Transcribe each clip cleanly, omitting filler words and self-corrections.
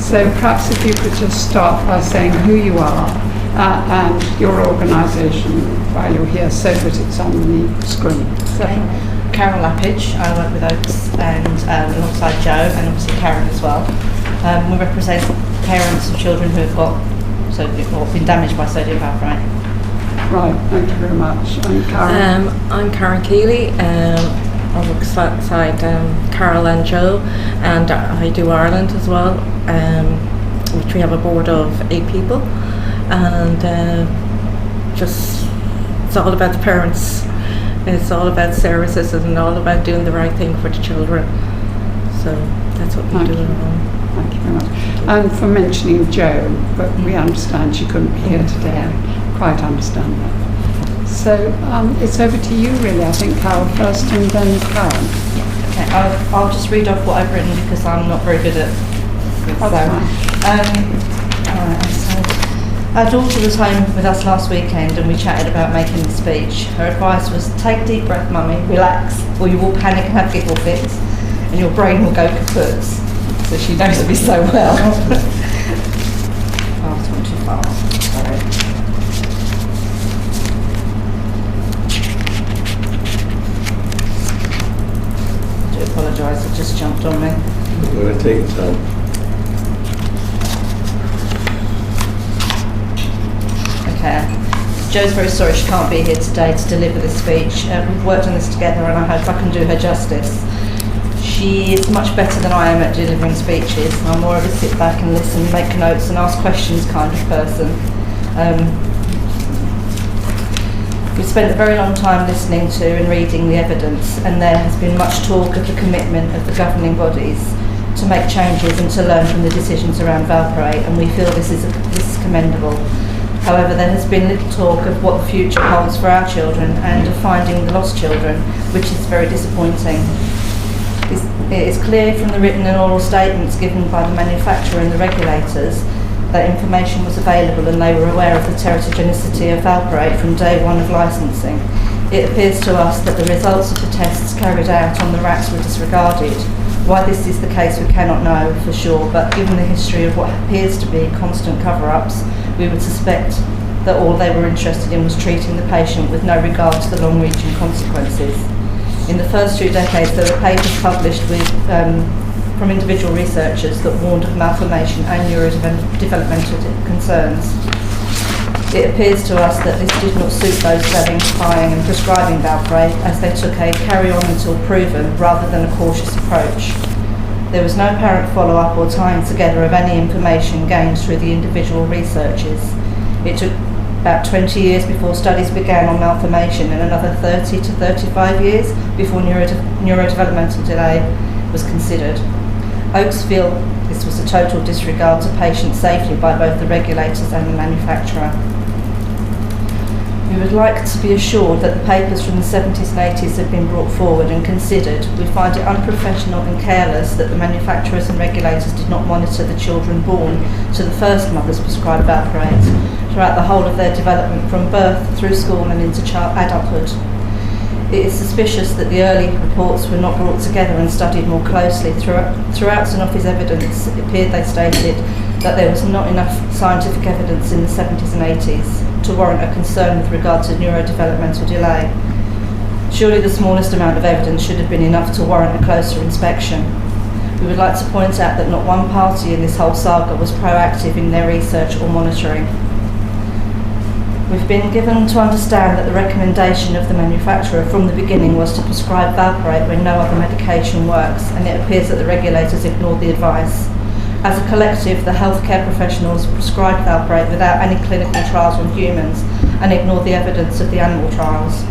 So perhaps if you could just start by saying who you are and your organisation while you're here so that it's on the screen. Okay. Carol Lapidge, I work with OACS and alongside Joe and obviously Karen as well. We represent parents of children who have got sodium or been damaged by sodium valproate. Right, thank you very much. And Karen? I'm Karen Keely. I work alongside Carol and Joe, and I do Ireland as well, which we have a board of 8 people, and just it's all about the parents. It's all about services and all about doing the right thing for the children. So that's what we do at home. Thank you very much. And for mentioning Joe, but we understand she couldn't be here today. Quite understand that. So it's over to you really, I think, Carol first and then Karen. Okay, I'll just read off what I've written because I'm not very good at it. Our daughter was home with us last weekend and we chatted about making the speech. Her advice was, take a deep breath, mummy, relax, or you will panic and have giggle fits and your brain will go kaput. So she knows me so well. Oh, I've gone too far, sorry. I do apologise, it just jumped on me. I'm going to take your time. Jo's very sorry she can't be here today to deliver this speech. We've worked on this together and I hope I can do her justice. She is much better than I am at delivering speeches. I'm more of a sit back and listen, make notes and ask questions kind of person. We've spent a very long time listening to and reading the evidence, and there has been much talk of the commitment of the governing bodies to make changes and to learn from the decisions around valproate, and we feel this is commendable. However, there has been little talk of what the future holds for our children and of finding the lost children, which is very disappointing. It is clear from the written and oral statements given by the manufacturer and the regulators that information was available and they were aware of the teratogenicity of valproate from day one of licensing. It appears to us that the results of the tests carried out on the rats were disregarded. Why this is the case we cannot know for sure, but given the history of what appears to be constant cover-ups, we would suspect that all they were interested in was treating the patient with no regard to the long-reaching consequences. In the first 2 decades, there were papers published from individual researchers that warned of malformation and neurodevelopmental concerns. It appears to us that this did not suit those selling, buying and prescribing valproate, as they took a carry-on until proven rather than a cautious approach. There was no apparent follow-up or tying together of any information gained through the individual researches. It took about 20 years before studies began on malformation and another 30 to 35 years before neurodevelopmental delay was considered. OACS feel this was a total disregard to patient safety by both the regulators and the manufacturer. We would like to be assured that the papers from the 70s and 80s have been brought forward and considered. We find it unprofessional and careless that the manufacturers and regulators did not monitor the children born to the first mothers prescribed valproate throughout the whole of their development from birth through school and into adulthood. It is suspicious that the early reports were not brought together and studied more closely. Throughout Sanofi's evidence, it appeared they stated that there was not enough scientific evidence in the 70s and 80s to warrant a concern with regard to neurodevelopmental delay. Surely the smallest amount of evidence should have been enough to warrant a closer inspection. We would like to point out that not one party in this whole saga was proactive in their research or monitoring. We've been given to understand that the recommendation of the manufacturer from the beginning was to prescribe valproate when no other medication works, and it appears that the regulators ignored the advice. As a collective, the healthcare professionals prescribed valproate without any clinical trials on humans and ignored the evidence of the animal trials.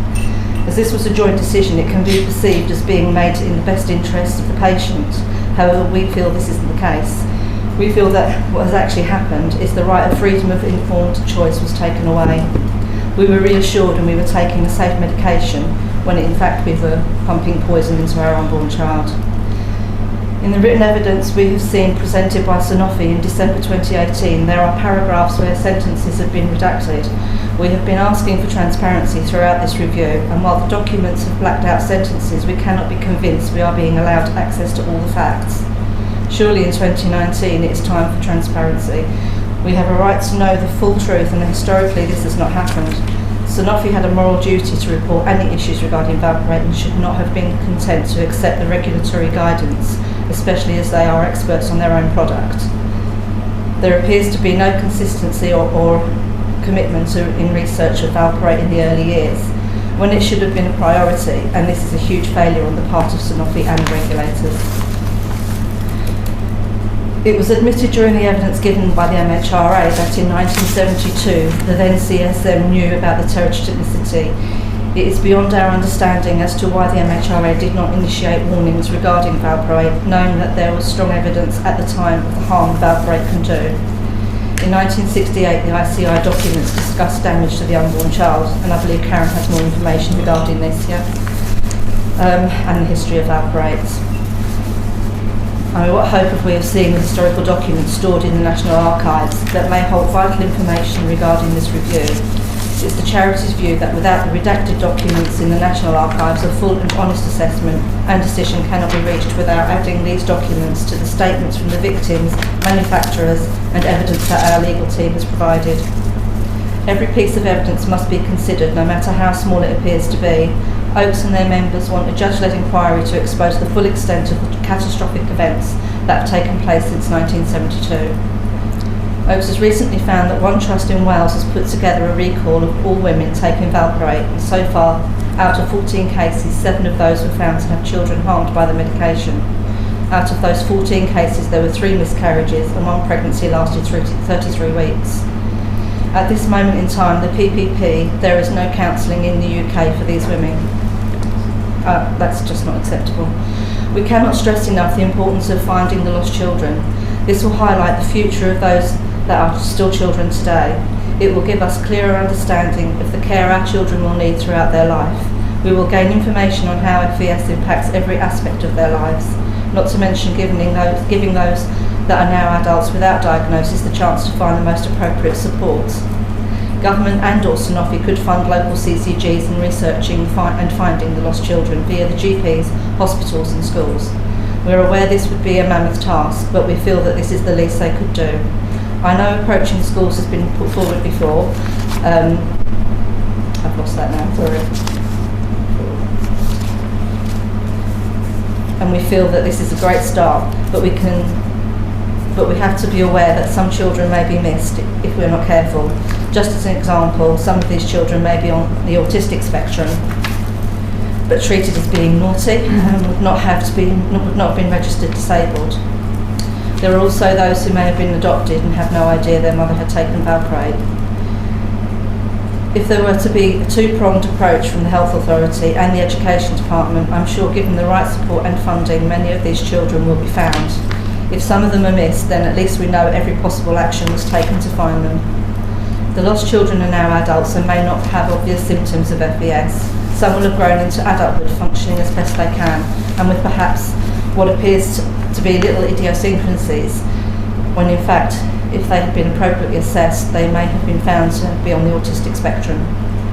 As this was a joint decision, it can be perceived as being made in the best interest of the patient. However, we feel this isn't the case. We feel that what has actually happened is the right of freedom of informed choice was taken away. We were reassured and we were taking a safe medication when in fact we were pumping poison into our unborn child. In the written evidence we have seen presented by Sanofi in December 2018, there are paragraphs where sentences have been redacted. We have been asking for transparency throughout this review, and while the documents have blacked out sentences, we cannot be convinced we are being allowed access to all the facts. Surely in 2019 it's time for transparency. We have a right to know the full truth, and historically this has not happened. Sanofi had a moral duty to report any issues regarding valproate and should not have been content to accept the regulatory guidance, especially as they are experts on their own product. There appears to be no consistency or commitment in research of valproate in the early years, when it should have been a priority, and this is a huge failure on the part of Sanofi and regulators. It was admitted during the evidence given by the MHRA that in 1972 the then CSM knew about the pterogenicity. It is beyond our understanding as to why the MHRA did not initiate warnings regarding valproate, knowing that there was strong evidence at the time of the harm valproate can do. In 1968 the ICI documents discussed damage to the unborn child, and I believe Karen has more information regarding this, and the history of valproates. What hope have we of seeing the historical documents stored in the National Archives that may hold vital information regarding this review? It's the charity's view that without the redacted documents in the National Archives, a full and honest assessment and decision cannot be reached without adding these documents to the statements from the victims, manufacturers, and evidence that our legal team has provided. Every piece of evidence must be considered, no matter how small it appears to be. OACS and their members want a judge-led inquiry to expose the full extent of the catastrophic events that have taken place since 1972. OACS has recently found that one trust in Wales has put together a recall of all women taking valproate, and so far, out of 14 cases, 7 of those were found to have children harmed by the medication. Out of those 14 cases, there were 3 miscarriages, and 1 pregnancy lasted 33 weeks. At this moment in time, the PPP, there is no counselling in the UK for these women. That's just not acceptable. We cannot stress enough the importance of finding the lost children. This will highlight the future of those that are still children today. It will give us clearer understanding of the care our children will need throughout their life. We will gain information on how FES impacts every aspect of their lives, not to mention giving those that are now adults without diagnosis the chance to find the most appropriate support. Government and or Sanofi could fund local CCGs in researching and finding the lost children via the GPs, hospitals and schools. We are aware this would be a mammoth task, but we feel that this is the least they could do. I know approaching schools has been put forward before. I've lost that now, sorry. And we feel that this is a great start, but we have to be aware that some children may be missed if we're not careful. Just as an example, some of these children may be on the autistic spectrum, but treated as being naughty and would not have been registered disabled. There are also those who may have been adopted and have no idea their mother had taken valproate. If there were to be a two-pronged approach from the Health Authority and the Education Department, I'm sure given the right support and funding, many of these children will be found. If some of them are missed, then at least we know every possible action was taken to find them. The lost children are now adults and may not have obvious symptoms of FES. Some will have grown into adulthood functioning as best they can, and with perhaps what appears to be little idiosyncrasies, when in fact, if they had been appropriately assessed, they may have been found to be on the autistic spectrum.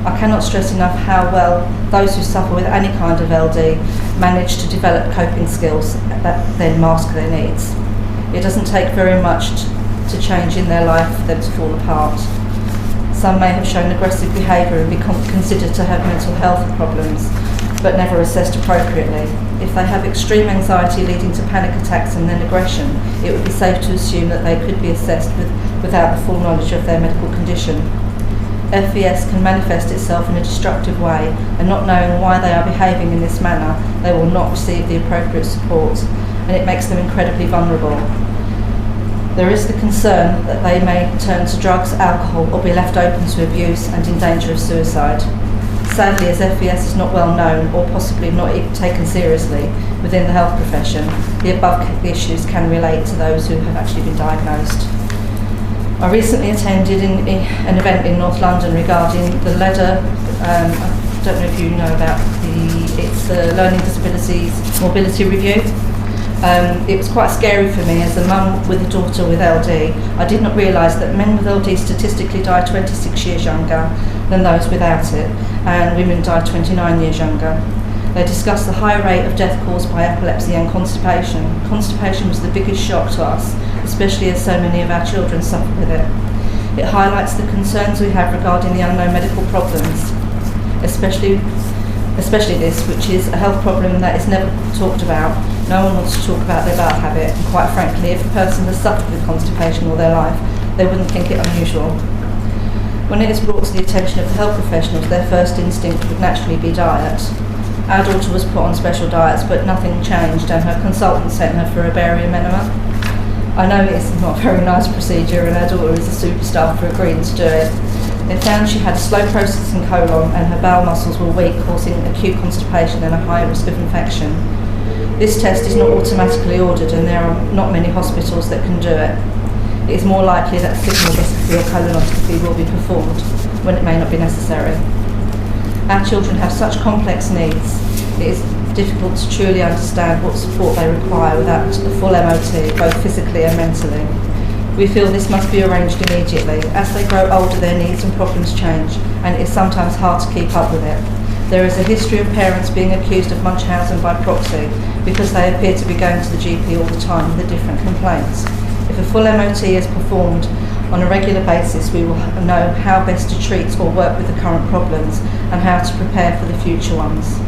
I cannot stress enough how well those who suffer with any kind of LD manage to develop coping skills that then mask their needs. It doesn't take very much to change in their life for them to fall apart. Some may have shown aggressive behaviour and be considered to have mental health problems, but never assessed appropriately. If they have extreme anxiety leading to panic attacks and then aggression, it would be safe to assume that they could be assessed without the full knowledge of their medical condition. FES can manifest itself in a destructive way, and not knowing why they are behaving in this manner, they will not receive the appropriate support, and it makes them incredibly vulnerable. There is the concern that they may turn to drugs, alcohol, or be left open to abuse and in danger of suicide. Sadly, as FES is not well known or possibly not even taken seriously within the health profession, the above issues can relate to those who have actually been diagnosed. I recently attended an event in North London regarding the LEDA, I don't know if you know about it's the Learning Disabilities Mobility Review. It was quite scary for me as a mum with a daughter with LD. I did not realise that men with LD statistically die 26 years younger than those without it, and women die 29 years younger. They discussed the high rate of death caused by epilepsy and constipation. Constipation was the biggest shock to us, especially as so many of our children suffer with it. It highlights the concerns we have regarding the unknown medical problems, especially this, which is a health problem that is never talked about. No one wants to talk about their bowel habit, and quite frankly, if a person has suffered with constipation all their life, they wouldn't think it unusual. When it is brought to the attention of the health professionals, their first instinct would naturally be diet. Our daughter was put on special diets, but nothing changed, and her consultant sent her for a barium enema. I know it's not a very nice procedure, and our daughter is a superstar for agreeing to do it. They found she had a slow processing colon and her bowel muscles were weak, causing acute constipation and a high risk of infection. This test is not automatically ordered, and there are not many hospitals that can do it. It is more likely that a sigmoidoscopy or colonoscopy will be performed when it may not be necessary. Our children have such complex needs, it is difficult to truly understand what support they require without a full MOT, both physically and mentally. We feel this must be arranged immediately. As they grow older, their needs and problems change, and it is sometimes hard to keep up with it. There is a history of parents being accused of Munchausen by proxy because they appear to be going to the GP all the time with the different complaints. If a full MOT is performed on a regular basis, we will know how best to treat or work with the current problems and how to prepare for the future ones.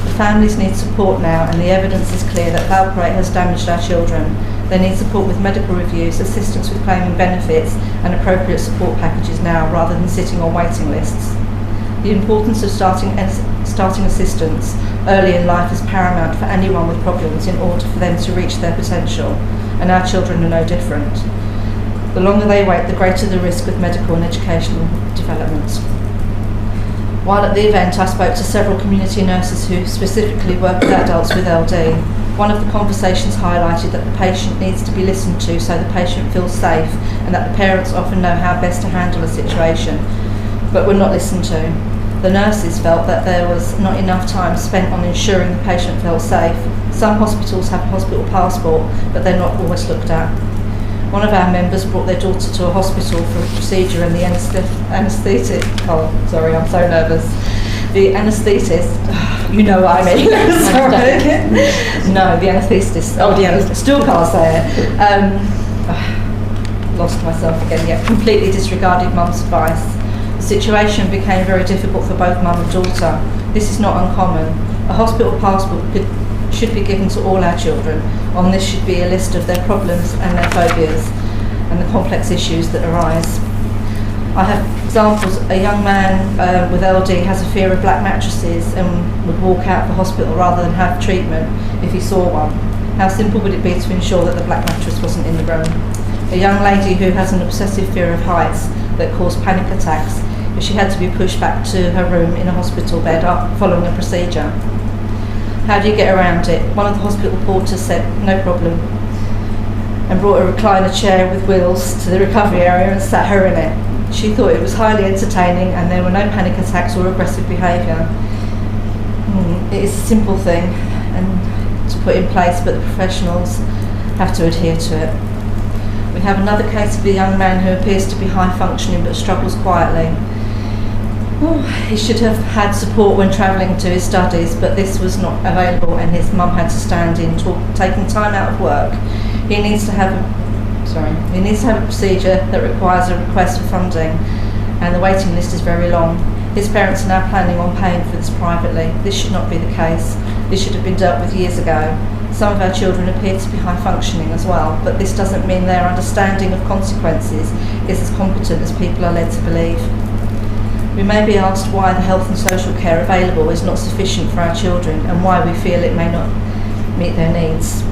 The families need support now, and the evidence is clear that valproate has damaged our children. They need support with medical reviews, assistance with claiming benefits and appropriate support packages now rather than sitting on waiting lists. The importance of starting assistance early in life is paramount for anyone with problems in order for them to reach their potential, and our children are no different. The longer they wait, the greater the risk with medical and educational developments. While at the event, I spoke to several community nurses who specifically work with adults with LD. One of the conversations highlighted that the patient needs to be listened to so the patient feels safe, and that the parents often know how best to handle a situation, but were not listened to. The nurses felt that there was not enough time spent on ensuring the patient felt safe. Some hospitals have a hospital passport, but they're not always looked at. One of our members brought their daughter to a hospital for a procedure, and the anaesthetist, I'm so nervous. The anaesthetist, you know what I mean, sorry. No, the anaesthetist. Oh, the anaesthetist. Still can't say it. Lost myself again, yeah. Completely disregarded mum's advice. The situation became very difficult for both mum and daughter. This is not uncommon. A hospital passport should be given to all our children. On this should be a list of their problems and their phobias and the complex issues that arise. I have examples. A young man with LD has a fear of black mattresses and would walk out of the hospital rather than have treatment if he saw one. How simple would it be to ensure that the black mattress wasn't in the room? A young lady who has an obsessive fear of heights that cause panic attacks if she had to be pushed back to her room in a hospital bed following a procedure. How do you get around it? One of the hospital porters said, no problem, and brought a recliner chair with wheels to the recovery area and sat her in it. She thought it was highly entertaining and there were no panic attacks or aggressive behaviour. It is a simple thing and to put in place, but the professionals have to adhere to it. We have another case of a young man who appears to be high functioning but struggles quietly. He should have had support when travelling to his studies, but this was not available and his mum had to stand in, taking time out of work. He needs to have a procedure that requires a request for funding, and the waiting list is very long. His parents are now planning on paying for this privately. This should not be the case. This should have been dealt with years ago. Some of our children appear to be high functioning as well, but this doesn't mean their understanding of consequences is as competent as people are led to believe. We may be asked why the health and social care available is not sufficient for our children and why we feel it may not meet their needs.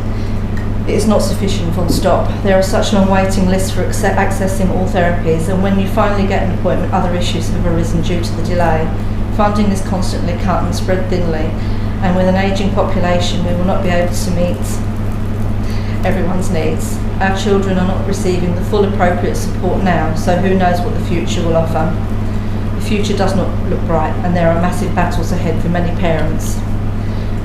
It is not sufficient, full stop. There are such long waiting lists for accessing all therapies, and when you finally get an appointment, other issues have arisen due to the delay. Funding is constantly cut and spread thinly, and with an ageing population, we will not be able to meet everyone's needs. Our children are not receiving the full appropriate support now, so who knows what the future will offer. The future does not look bright, and there are massive battles ahead for many parents.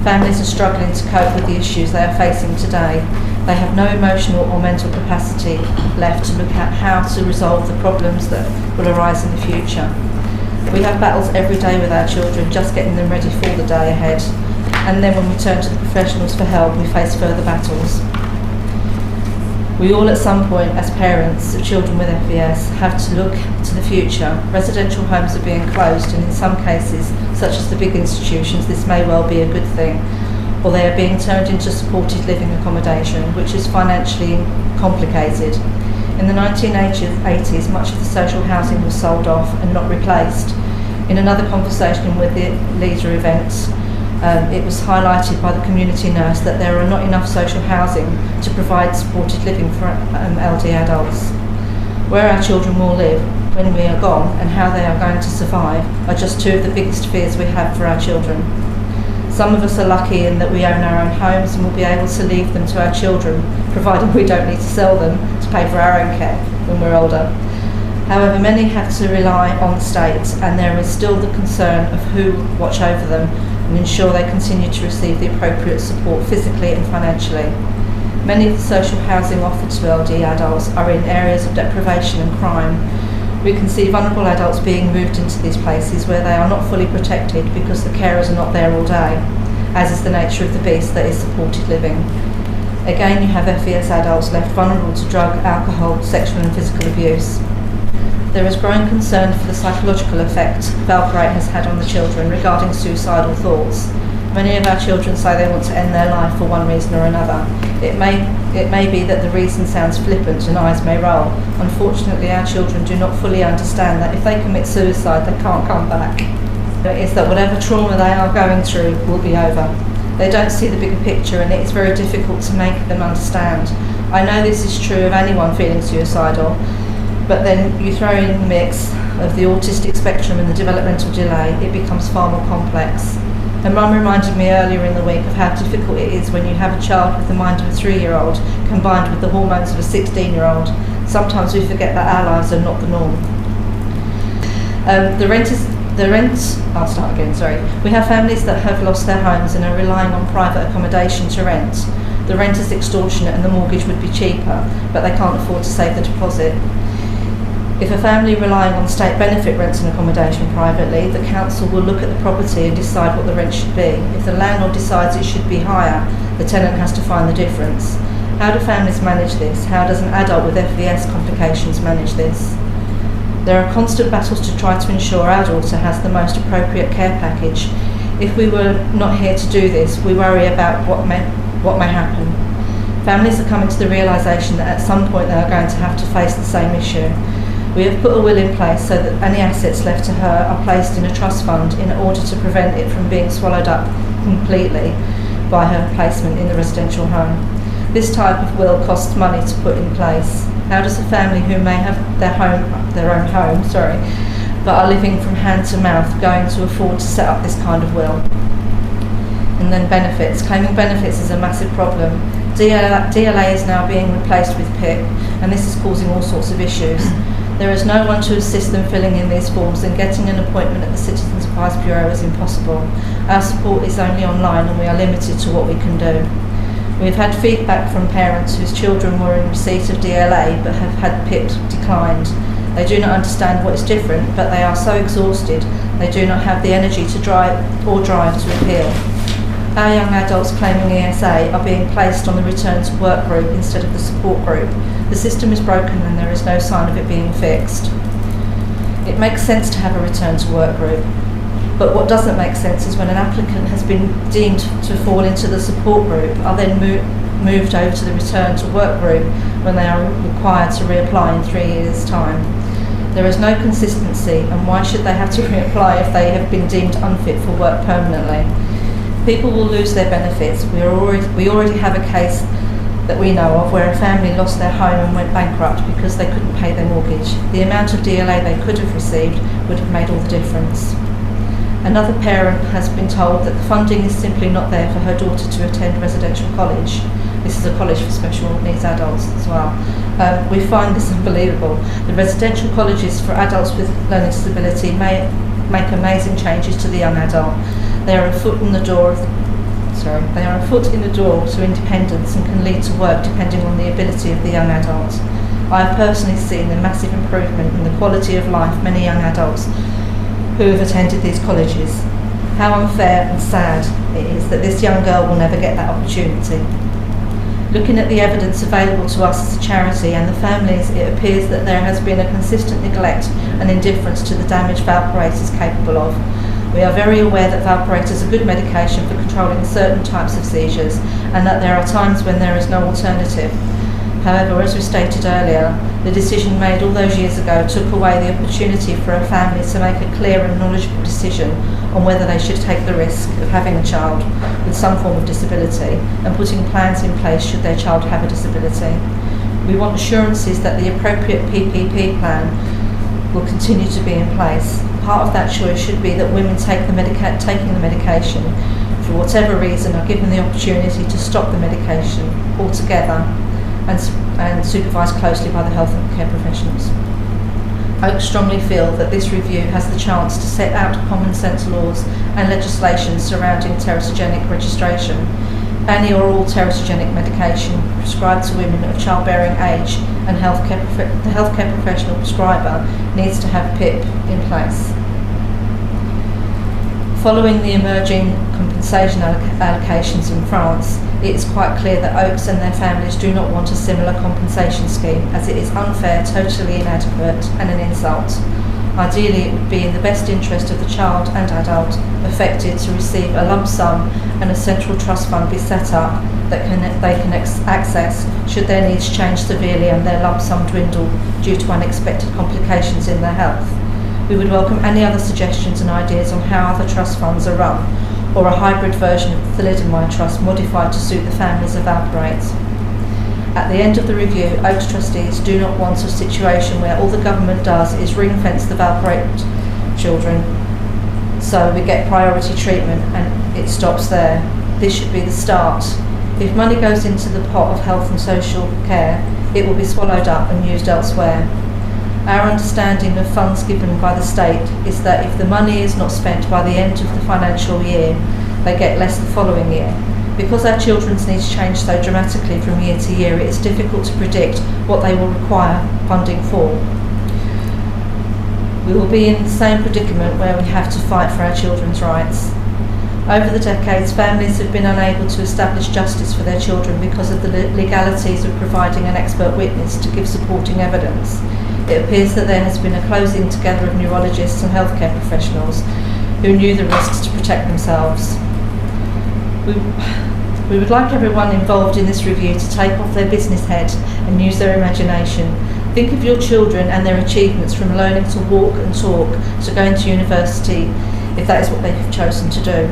Families are struggling to cope with the issues they are facing today. They have no emotional or mental capacity left to look at how to resolve the problems that will arise in the future. We have battles every day with our children, just getting them ready for the day ahead. and then when we turn to the professionals for help, we face further battles. We all at some point, as parents of children with FES, have to look to the future. Residential homes are being closed, and in some cases, such as the big institutions, this may well be a good thing, or they are being turned into supported living accommodation, which is financially complicated. In the 1980s, much of the social housing was sold off and not replaced. In another conversation with the Leader events, it was highlighted by the community nurse that there are not enough social housing to provide supported living for LD adults. Where our children will live when we are gone and how they are going to survive are just two of the biggest fears we have for our children. Some of us are lucky in that we own our own homes and will be able to leave them to our children, provided we don't need to sell them to pay for our own care when we're older. However, many have to rely on the state, and there is still the concern of who watch over them and ensure they continue to receive the appropriate support physically and financially. Many of the social housing offered to LD adults are in areas of deprivation and crime. We can see vulnerable adults being moved into these places where they are not fully protected because the carers are not there all day, as is the nature of the beast that is supported living. Again, you have FES adults left vulnerable to drug, alcohol, sexual and physical abuse. There is growing concern for the psychological effect valproate has had on the children regarding suicidal thoughts. Many of our children say they want to end their life for one reason or another. It may be that the reason sounds flippant and eyes may roll. Unfortunately, our children do not fully understand that if they commit suicide, they can't come back. It's that whatever trauma they are going through will be over. They don't see the bigger picture, and it is very difficult to make them understand. I know this is true of anyone feeling suicidal, but then you throw in the mix of the autistic spectrum and the developmental delay, it becomes far more complex. And Mum reminded me earlier in the week of how difficult it is when you have a child with the mind of a 3-year-old combined with the hormones of a 16-year-old. Sometimes we forget that our lives are not the norm. We have families that have lost their homes and are relying on private accommodation to rent. The rent is extortionate and the mortgage would be cheaper, but they can't afford to save the deposit. If a family relying on state benefit rents an accommodation privately, the council will look at the property and decide what the rent should be. If the landlord decides it should be higher, the tenant has to find the difference. How do families manage this? How does an adult with FES complications manage this? There are constant battles to try to ensure our daughter has the most appropriate care package. If we were not here to do this, we worry about what may happen. Families are coming to the realisation that at some point they are going to have to face the same issue. We have put a will in place so that any assets left to her are placed in a trust fund in order to prevent it from being swallowed up completely by her placement in the residential home. This type of will costs money to put in place. How does a family who may have their own home, but are living from hand to mouth going to afford to set up this kind of will? And then benefits. Claiming benefits is a massive problem. DLA is now being replaced with PIP, and this is causing all sorts of issues. There is no one to assist them filling in these forms, and getting an appointment at the Citizens Advice Bureau is impossible. Our support is only online and we are limited to what we can do. We have had feedback from parents whose children were in receipt of DLA but have had PIP declined. They do not understand what is different, but they are so exhausted they do not have the energy to drive to appeal. Our young adults claiming ESA are being placed on the return to work group instead of the support group. The system is broken and there is no sign of it being fixed. It makes sense to have a return to work group, but what doesn't make sense is when an applicant has been deemed to fall into the support group are then moved over to the return to work group when they are required to reapply in 3 years' time. There is no consistency, and why should they have to reapply if they have been deemed unfit for work permanently? People will lose their benefits. We already have a case that we know of where a family lost their home and went bankrupt because they couldn't pay their mortgage. The amount of DLA they could have received would have made all the difference. Another parent has been told that the funding is simply not there for her daughter to attend residential college. This is a college for special needs adults as well. We find this unbelievable. The residential colleges for adults with learning disability may make amazing changes to the young adult. They are a foot in the door to independence and can lead to work depending on the ability of the young adult. I have personally seen the massive improvement in the quality of life many young adults who have attended these colleges How unfair and sad it is that this young girl will never get that opportunity. Looking at the evidence available to us as a charity and the families, it appears that there has been a consistent neglect and indifference to the damage valproate is capable of. We are very aware that valproate is a good medication for controlling certain types of seizures and that there are times when there is no alternative. However, as we stated earlier, the decision made all those years ago took away the opportunity for a family to make a clear and knowledgeable decision on whether they should take the risk of having a child with some form of disability and putting plans in place should their child have a disability. We want assurances that the appropriate PPP plan will continue to be in place. Part of that choice should be that women taking the medication for whatever reason are given the opportunity to stop the medication altogether and supervised closely by the health and care professionals. OACS strongly feel that this review has the chance to set out common sense laws and legislation surrounding teratogenic registration. Any or all teratogenic medication prescribed to women of childbearing age and the healthcare professional prescriber needs to have PIP in place. Following the emerging compensation allocations in France, it is quite clear that OACS and their families do not want a similar compensation scheme, as it is unfair, totally inadequate and an insult. Ideally, it would be in the best interest of the child and adult affected to receive a lump sum and a central trust fund be set up that they can access should their needs change severely and their lump sum dwindle due to unexpected complications in their health. We would welcome any other suggestions and ideas on how other trust funds are run, or a hybrid version of the thalidomide trust modified to suit the families of valproate. At the end of the review, OACS trustees do not want a situation where all the government does is ring-fence the valproate children so we get priority treatment and it stops there. This should be the start. If money goes into the pot of health and social care, it will be swallowed up and used elsewhere. Our understanding of funds given by the state is that if the money is not spent by the end of the financial year, they get less the following year. Because our children's needs change so dramatically from year to year, it is difficult to predict what they will require funding for. We will be in the same predicament where we have to fight for our children's rights. Over the decades, families have been unable to establish justice for their children because of the legalities of providing an expert witness to give supporting evidence. It appears that there has been a closing together of neurologists and healthcare professionals who knew the risks to protect themselves. We would like everyone involved in this review to take off their business head and use their imagination. Think of your children and their achievements from learning to walk and talk to going to university, if that is what they have chosen to do.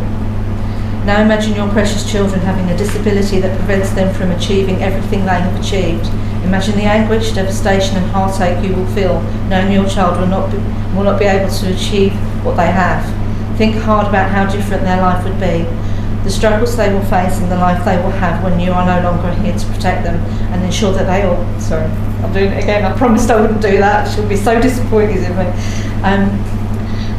Now imagine your precious children having a disability that prevents them from achieving everything they have achieved. Imagine the anguish, devastation and heartache you will feel knowing your child will not be able to achieve what they have. Think hard about how different their life would be, the struggles they will face and the life they will have when you are no longer here to protect them and ensure that they all... Sorry, I'm doing it again. I promised I wouldn't do that. She'll be so disappointed in me.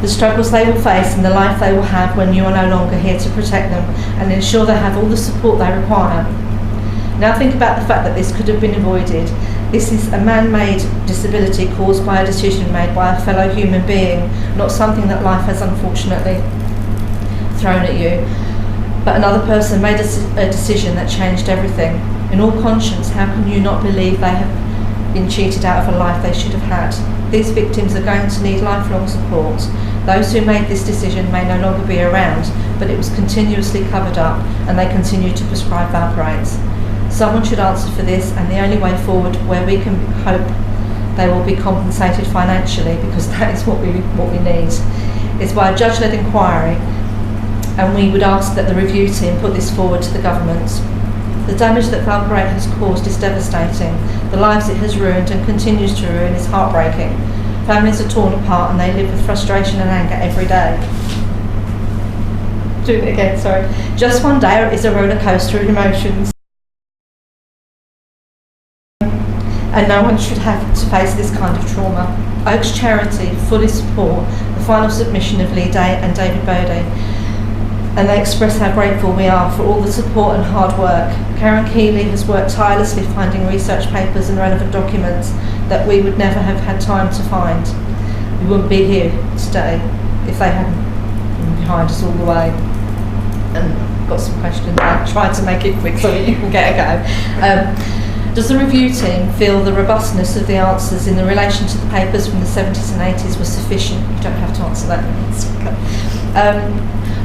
The struggles they will face and the life they will have when you are no longer here to protect them and ensure they have all the support they require. Now think about the fact that this could have been avoided. This is a man-made disability caused by a decision made by a fellow human being, not something that life has unfortunately thrown at you. But another person made a decision that changed everything. In all conscience, how can you not believe they have been cheated out of a life they should have had? These victims are going to need lifelong support. Those who made this decision may no longer be around, but it was continuously covered up and they continue to prescribe valproate. Someone should answer for this, and the only way forward where we can hope they will be compensated financially, because that is what we need, is by a judge-led inquiry, and we would ask that the review team put this forward to the government. The damage that valproate has caused is devastating. The lives it has ruined and continues to ruin is heartbreaking. Families are torn apart and they live with frustration and anger every day. Doing it again, sorry. Just one day is a roller coaster of emotions. And no one should have to face this kind of trauma. OACS Charity fully support the final submission of Lee Day and David Bodie, and they express how grateful we are for all the support and hard work. Karen Keely has worked tirelessly finding research papers and relevant documents that we would never have had time to find. We wouldn't be here today if they hadn't been behind us all the way. And got some questions. I'll try to make it quick so that you can get a go. Does the review team feel the robustness of the answers in the relation to the papers from the 70s and 80s was sufficient? You don't have to answer that.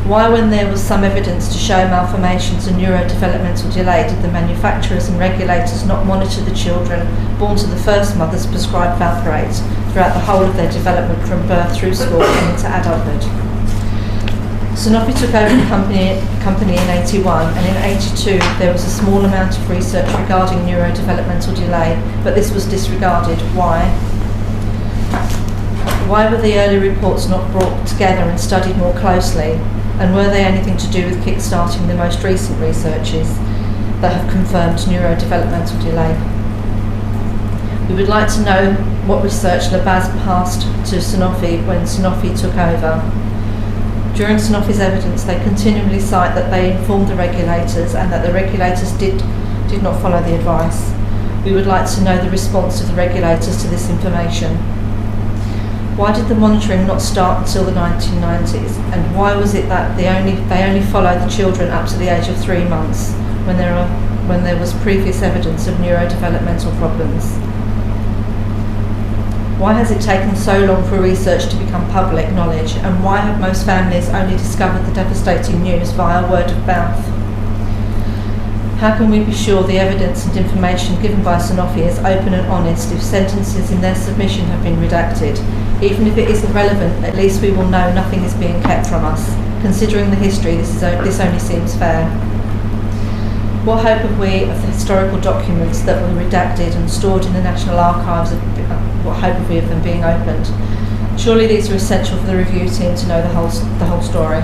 Why, when there was some evidence to show malformations and neurodevelopmental delay, did the manufacturers and regulators not monitor the children born to the first mothers prescribed valproate throughout the whole of their development from birth through school and into adulthood? Sanofi took over the company in 81, and in 82 there was a small amount of research regarding neurodevelopmental delay, but this was disregarded. Why? Why were the early reports not brought together and studied more closely? And were they anything to do with kick-starting the most recent researches that have confirmed neurodevelopmental delay? We would like to know what research Lapidge passed to Sanofi when Sanofi took over. During Sanofi's evidence, they continually cite that they informed the regulators and that the regulators did not follow the advice. We would like to know the response of the regulators to this information. Why did the monitoring not start until the 1990s? And why was it that they only followed the children up to the age of 3 months when there was previous evidence of neurodevelopmental problems? Why has it taken so long for research to become public knowledge? And why have most families only discovered the devastating news via word of mouth? How can we be sure the evidence and information given by Sanofi is open and honest if sentences in their submission have been redacted? Even if it isn't relevant, at least we will know nothing is being kept from us. Considering the history, this only seems fair. What hope have we of the historical documents that were redacted and stored in the National Archives? What hope have we of them being opened? Surely these are essential for the review team to know the whole story.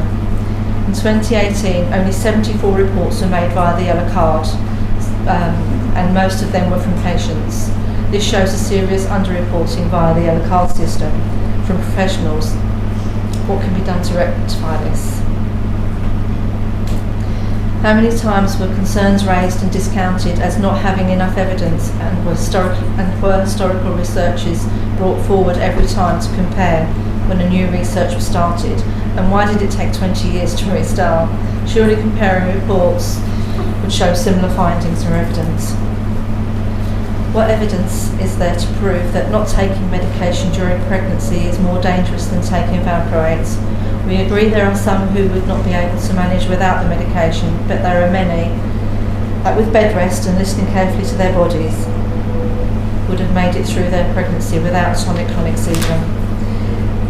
In 2018, only 74 reports were made via the yellow card, and most of them were from patients. This shows a serious underreporting via the yellow card system from professionals. What can be done to rectify this? How many times were concerns raised and discounted as not having enough evidence, and were historical researches brought forward every time to compare when a new research was started? And why did it take 20 years to restart? Surely comparing reports would show similar findings or evidence. What evidence is there to prove that not taking medication during pregnancy is more dangerous than taking valproate? We agree there are some who would not be able to manage without the medication, but there are many that with bed rest and listening carefully to their bodies would have made it through their pregnancy without a tonic-clonic seizure.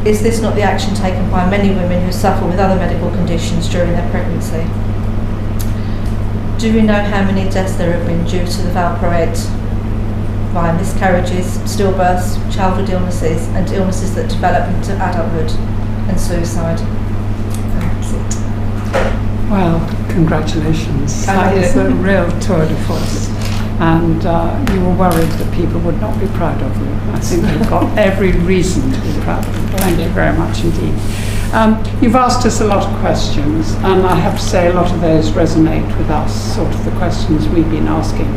Is this not the action taken by many women who suffer with other medical conditions during their pregnancy? Do we know how many deaths there have been due to the valproate via miscarriages, stillbirths, childhood illnesses, and illnesses that develop into adulthood, and suicide? That's it. Well, congratulations. That is a real tour de force. And you were worried that people would not be proud of you. I think you've got every reason to be proud of you. Thank you very much indeed. You've asked us a lot of questions, and I have to say a lot of those resonate with us, sort of the questions we've been asking.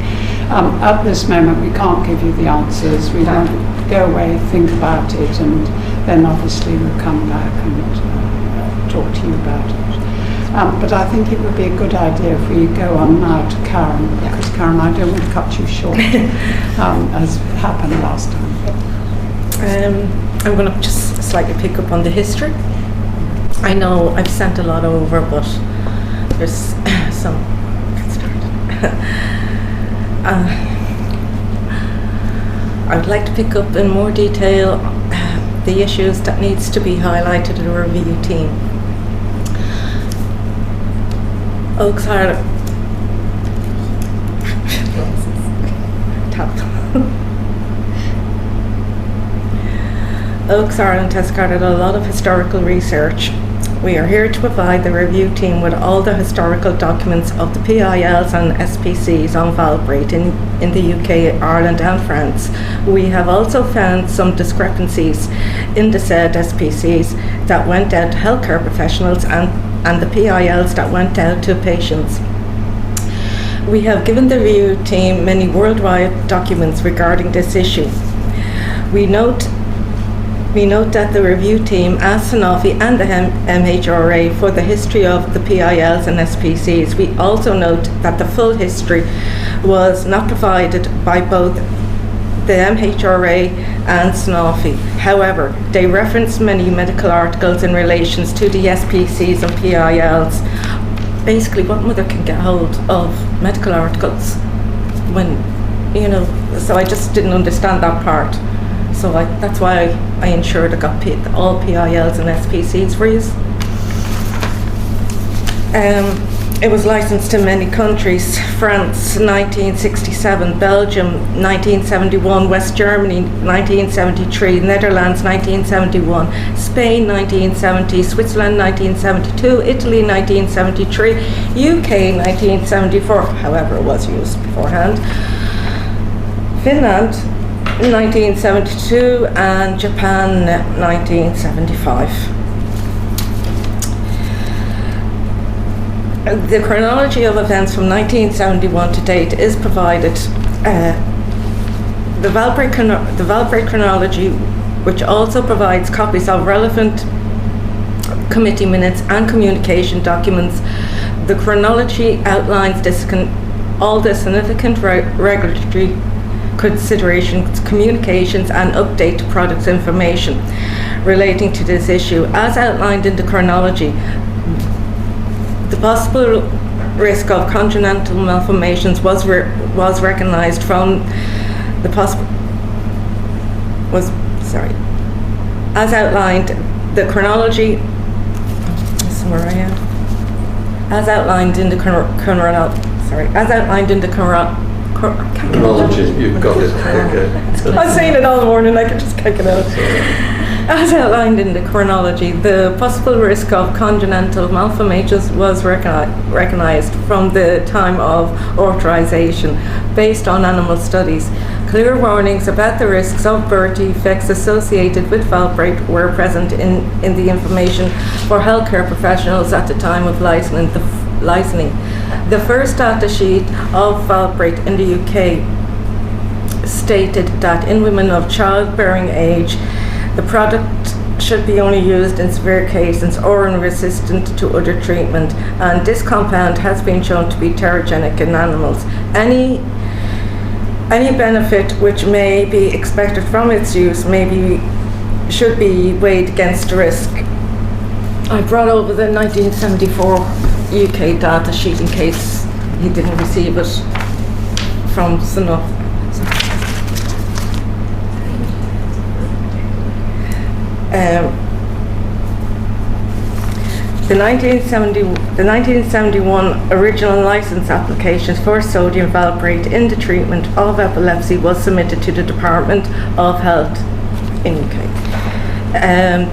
At this moment, we can't give you the answers. We want to go away, think about it, and then obviously we'll come back and talk to you about it. But I think it would be a good idea if we go on now to Karen, because Karen, I don't want to cut you short, as happened last time. I'm going to just slightly pick up on the history. I know I've sent a lot over, but there's some. Get started. I would like to pick up in more detail the issues that needs to be highlighted in the review team. OACS Ireland. OACS Ireland has gathered a lot of historical research. We are here to provide the review team with all the historical documents of the PILs and SPCs on valproate in the UK, Ireland and France. We have also found some discrepancies in the said SPCs that went out to healthcare professionals and the PILs that went out to patients. We have given the review team many worldwide documents regarding this issue. We note We note that the review team asked Sanofi and the MHRA for the history of the PILs and SPCs. We also note that the full history was not provided by both the MHRA and Sanofi. However, they referenced many medical articles in relation to the SPCs and PILs. Basically, what mother can get hold of medical articles when, so I just didn't understand that part. So that's why I ensured I got all PILs and SPCs for use. It was licensed in many countries: France 1967, Belgium 1971, West Germany 1973, Netherlands 1971, Spain 1970, Switzerland 1972, Italy 1973, UK 1974, however it was used beforehand, Finland 1972, and Japan 1975. The chronology of events from 1971 to date is provided. The Valbrate chronology, which also provides copies of relevant committee minutes and communication documents. The chronology outlines all the significant regulatory considerations, communications, and update to products information relating to this issue. As outlined in the chronology, the possible risk of congenital malformations was recognized from the as outlined the chronology. This is where I am. As outlined in the Chronology, you've got it. Okay. I've seen it all morning, I can just kick it out. As outlined in the chronology, the possible risk of congenital malformations was recognized from the time of authorization based on animal studies. Clear warnings about the risks of birth defects associated with Valbrate were present in the information for healthcare professionals at the time of licensing. The first data sheet of Valbrate in the UK stated that in women of childbearing age, the product should be only used in severe cases or in resistant to other treatment, and this compound has been shown to be teratogenic in animals. Any benefit which may be expected from its use should be weighed against the risk. I brought over the 1974 UK data sheet in case he didn't receive it from Sanofi. The 1971 original license applications for sodium valproate in the treatment of epilepsy was submitted to the Department of Health in UK.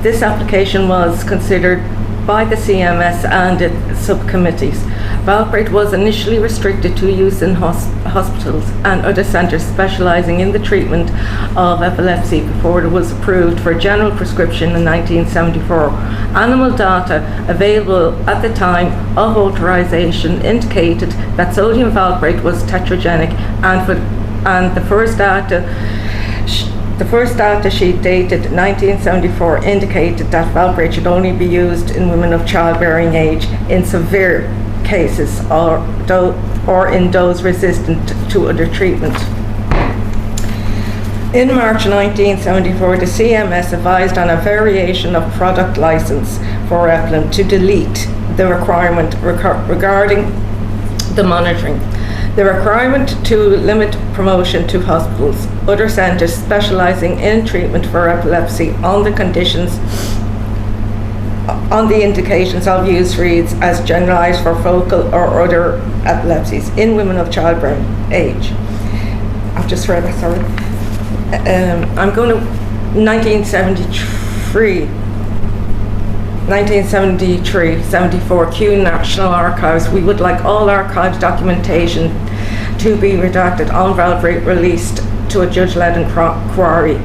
This application was considered by the CMS and its subcommittees. Valproate was initially restricted to use in hospitals and other centres specialising in the treatment of epilepsy before it was approved for general prescription in 1974. Animal data available at the time of authorisation indicated that sodium valproate was teratogenic, and the first data sheet dated 1974 indicated that valproate should only be used in women of childbearing age in severe cases or in those resistant to other treatment. In March 1974, the CMS advised on a variation of product license for Epilum to delete the requirement regarding the monitoring. The requirement to limit promotion to hospitals, other centres specialising in treatment for epilepsy on the indications of use reads as generalised for focal or other epilepsies in women of childbearing age. I've just read that, sorry. I'm going to 1973-74 Kew National Archives. We would like all archives documentation to be redacted on valproate released to a judge-led inquiry.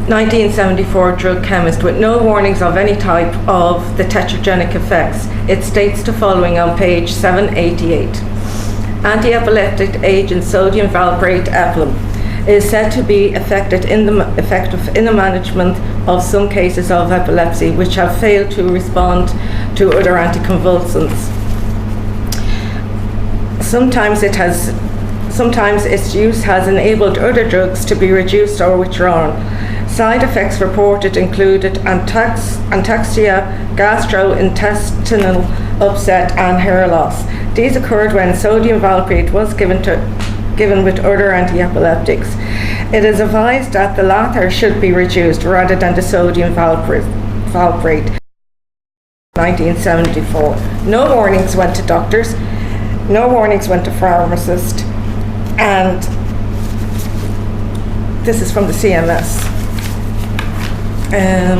1974 drug chemist with no warnings of any type of the teratogenic effects. It states the following on page 788. Anti-epileptic agent sodium valproate Epilum. is said to be effective in the management of some cases of epilepsy which have failed to respond to other anticonvulsants. Sometimes its use has enabled other drugs to be reduced or withdrawn. Side effects reported included ataxia, gastrointestinal upset and hair loss. These occurred when sodium valproate was given with other anti-epileptics. It is advised that the latter should be reduced rather than the sodium valproate. 1974. No warnings went to doctors, no warnings went to pharmacists, and this is from the CMS. In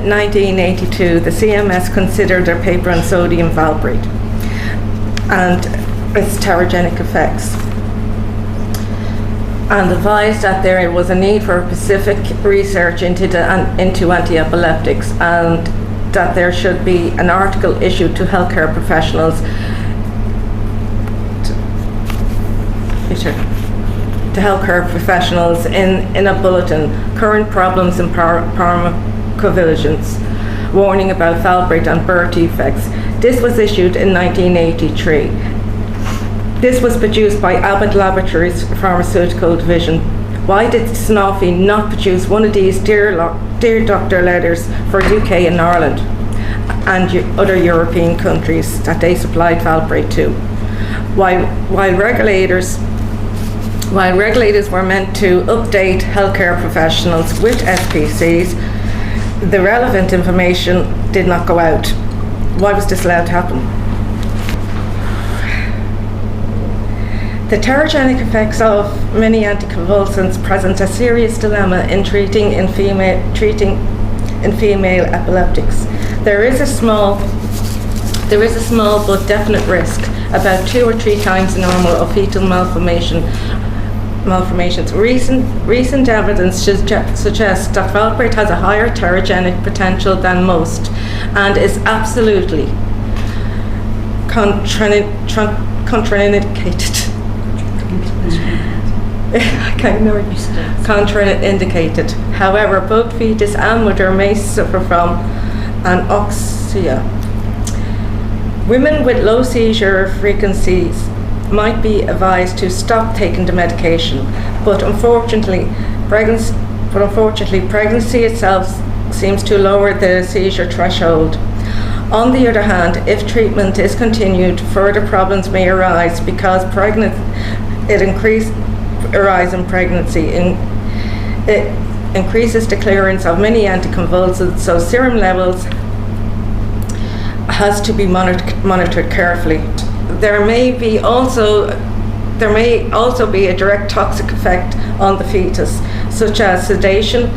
1982, the CMS considered their paper on sodium valproate and its terogenic effects, and advised that there was a need for specific research into anti-epileptics, and that there should be an article issued to healthcare professionals in a bulletin, current problems in pharmacovigilance, warning about valproate and birth defects. This was issued in 1983. This was produced by Abbott Laboratories Pharmaceutical Division. Why did Sanofi not produce one of these Dear Doctor letters for UK and Ireland and other European countries that they supplied valproate to? While regulators were meant to update healthcare professionals with SPCs, the relevant information did not go out. Why was this allowed to happen? The terogenic effects of many anticonvulsants present a serious dilemma in treating in female epileptics. There is a small but definite risk, about 2 or 3 times normal, of fetal malformations. Recent evidence suggests that valproate has a higher terogenic potential than most and is absolutely contraindicated. Contraindicated. However, both fetus and mother may suffer from anoxia. Women with low seizure frequencies might be advised to stop taking the medication, but unfortunately, pregnancy itself seems to lower the seizure threshold. On the other hand, if treatment is continued, further problems may arise because arise in pregnancy. It increases the clearance of many anticonvulsants, so serum levels has to be monitored carefully. There may also be a direct toxic effect on the fetus, such as sedation,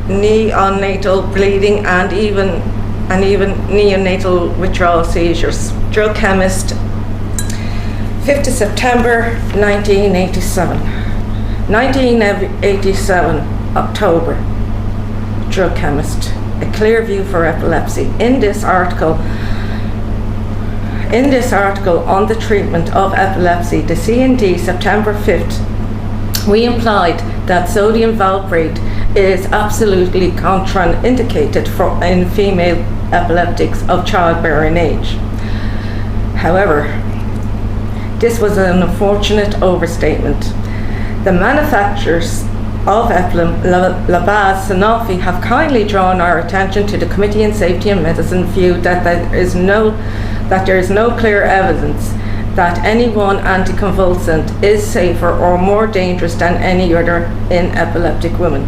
neonatal bleeding, and even neonatal withdrawal seizures. Drug chemist, 5th of September 1987. 1987, October. Drug chemist, a clear view for epilepsy. In this article on the treatment of epilepsy, the C&D, September 5th, we implied that sodium valproate is absolutely contraindicated in female epileptics of childbearing age. However, this was an unfortunate overstatement. The manufacturers of Epilum, Lapidge, Sanofi, have kindly drawn our attention to the Committee on Safety and Medicine view that there is no clear evidence that any one anticonvulsant is safer or more dangerous than any other in epileptic women.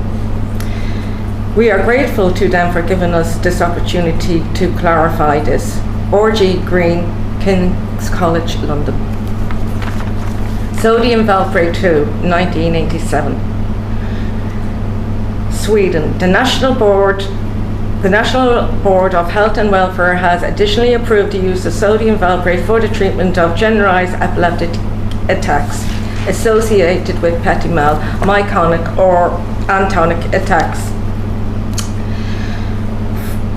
We are grateful to them for giving us this opportunity to clarify this. R.G. Green, King's College, London. Sodium valproate 2, 1987. Sweden. The National Board of Health and Welfare has additionally approved the use of sodium valproate for the treatment of generalized epileptic attacks associated with petit mal, myoclonic or atonic attacks,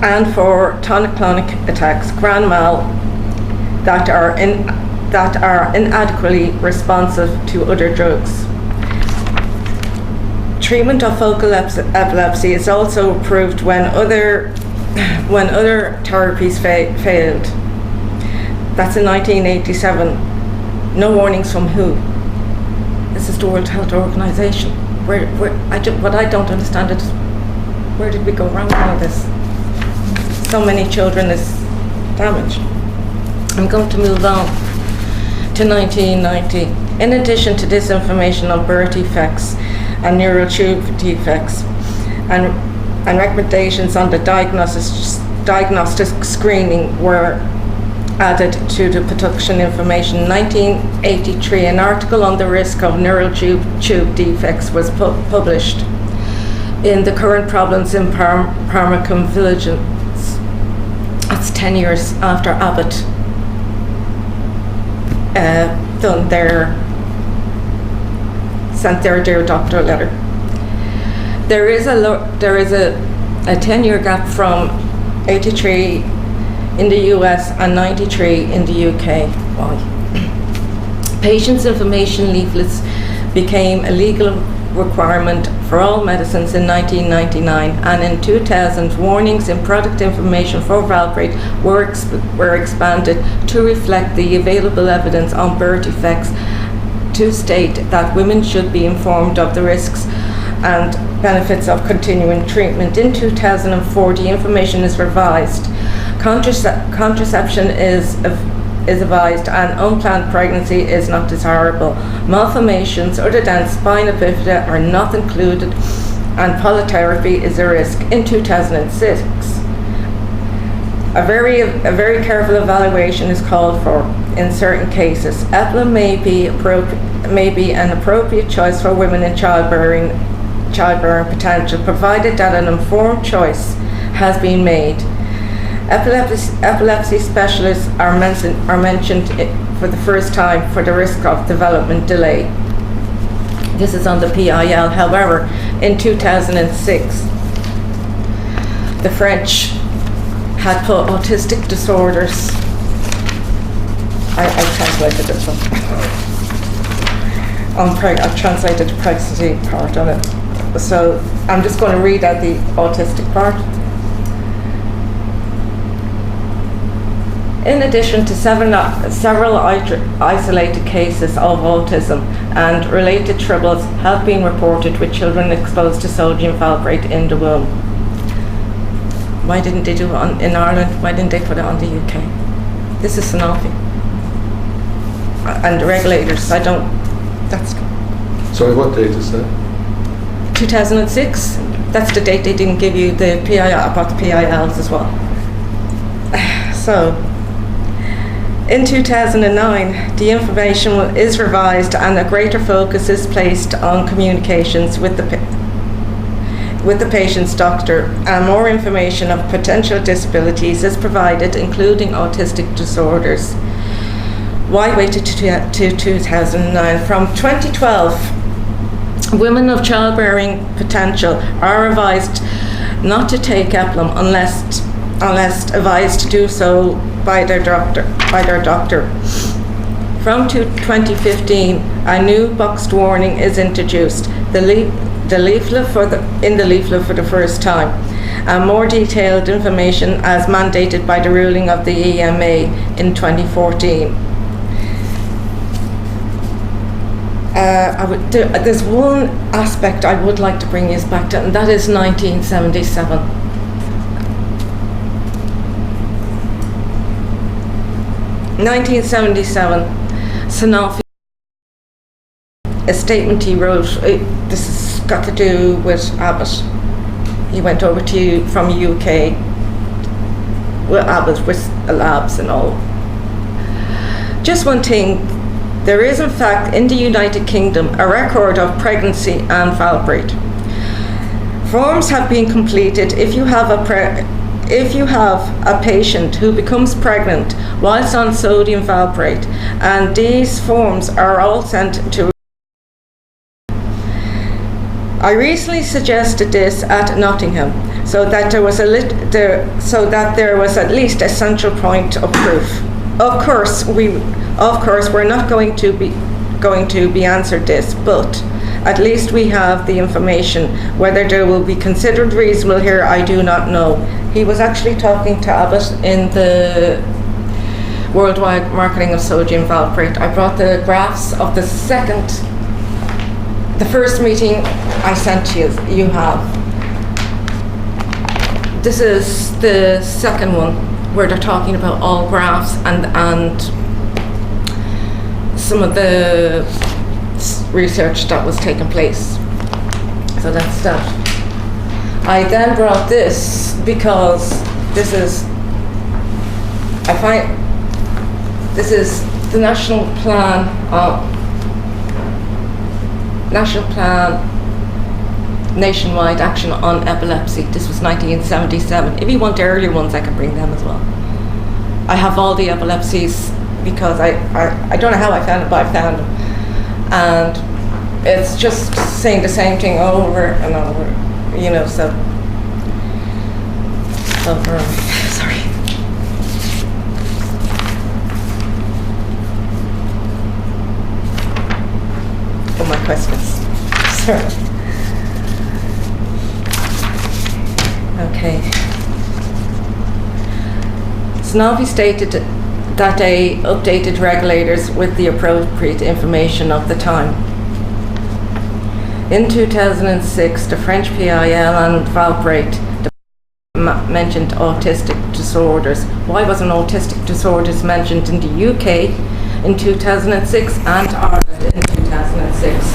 and for tonic-clonic attacks, grand mal, that are inadequately responsive to other drugs. Treatment of focal epilepsy is also approved when other therapies failed. That's in 1987. No warnings from who? This is the World Health Organization. What I don't understand is, where did we go wrong with all this? So many children is damaged. I'm going to move on to 1990. In addition to disinformation on birth defects and neural tube defects, and recommendations on the diagnostic screening were added to the production information. In 1983, an article on the risk of neural tube defects was published in The Current Problems in Pharmacovigilance. That's 10 years after Abbott sent their Dear Doctor letter. There is a 10-year gap from 83 in the US and 93 in the UK. Why? Patients' information leaflets became a legal requirement for all medicines in 1999, and in 2000 warnings in product information for valproate were expanded to reflect the available evidence on birth defects, to state that women should be informed of the risks and benefits of continuing treatment. In 2004, the information is revised. Contraception is advised, and unplanned pregnancy is not desirable. Malformations other than spina bifida are not included, and polytherapy is a risk. In 2006, a very careful evaluation is called for in certain cases. Epilim may be an appropriate choice for women in childbearing potential, provided that an informed choice has been made. Epilepsy specialists are mentioned for the first time for the risk of development delay. This is on the PIL. However, in 2006, the French had put autistic disorders. I translated this one. I translated the pregnancy part on it. So I'm just going to read out the autistic part. In addition to several isolated cases of autism and related troubles have been reported with children exposed to sodium valproate in the womb. Why didn't they do it in Ireland? Why didn't they put it on the UK? This is Sanofi. And the regulators, Sorry, what date is that? 2006. That's the date they didn't give you the PIL, about the PILs as well. So, in 2009, the information is revised and a greater focus is placed on communications with the patient's doctor, and more information of potential disabilities is provided, including autistic disorders. Why wait to 2009? From 2012, women of childbearing potential are advised not to take Epilim unless advised to do so by their doctor. From 2015, a new boxed warning is introduced. In the leaflet for the first time, and more detailed information as mandated by the ruling of the EMA in 2014. There's one aspect I would like to bring you back to, and that is 1977. Sanofi, a statement he wrote, this has got to do with Abbott. He went over from UK with Abbott, with labs and all. Just one thing, there is in fact in the United Kingdom a record of pregnancy and valproate. Forms have been completed if you have a patient who becomes pregnant whilst on sodium valproate, and these forms are all sent to. I recently suggested this at Nottingham, so that there was at least a central point of proof. Of course, we're not going to be answered this, but at least we have the information. Whether there will be considered reasonable here, I do not know. He was actually talking to Abbott in the worldwide marketing of sodium valproate. I brought the graphs of the first meeting I sent you. You have. This is the second one where they're talking about all graphs and some of the research that was taking place. So that's that. I then brought this because this is the National Plan Nationwide Action on Epilepsy. This was 1977. If you want the earlier ones, I can bring them as well. I have all the epilepsies because I don't know how I found it, but I found them. And it's just saying the same thing over and over, so sorry. For my questions. Sorry. Okay. Sanofi stated that they updated regulators with the appropriate information of the time. In 2006, the French PIL and valproate mentioned autistic disorders. Why wasn't autistic disorders mentioned in the UK in 2006 and Ireland in 2006?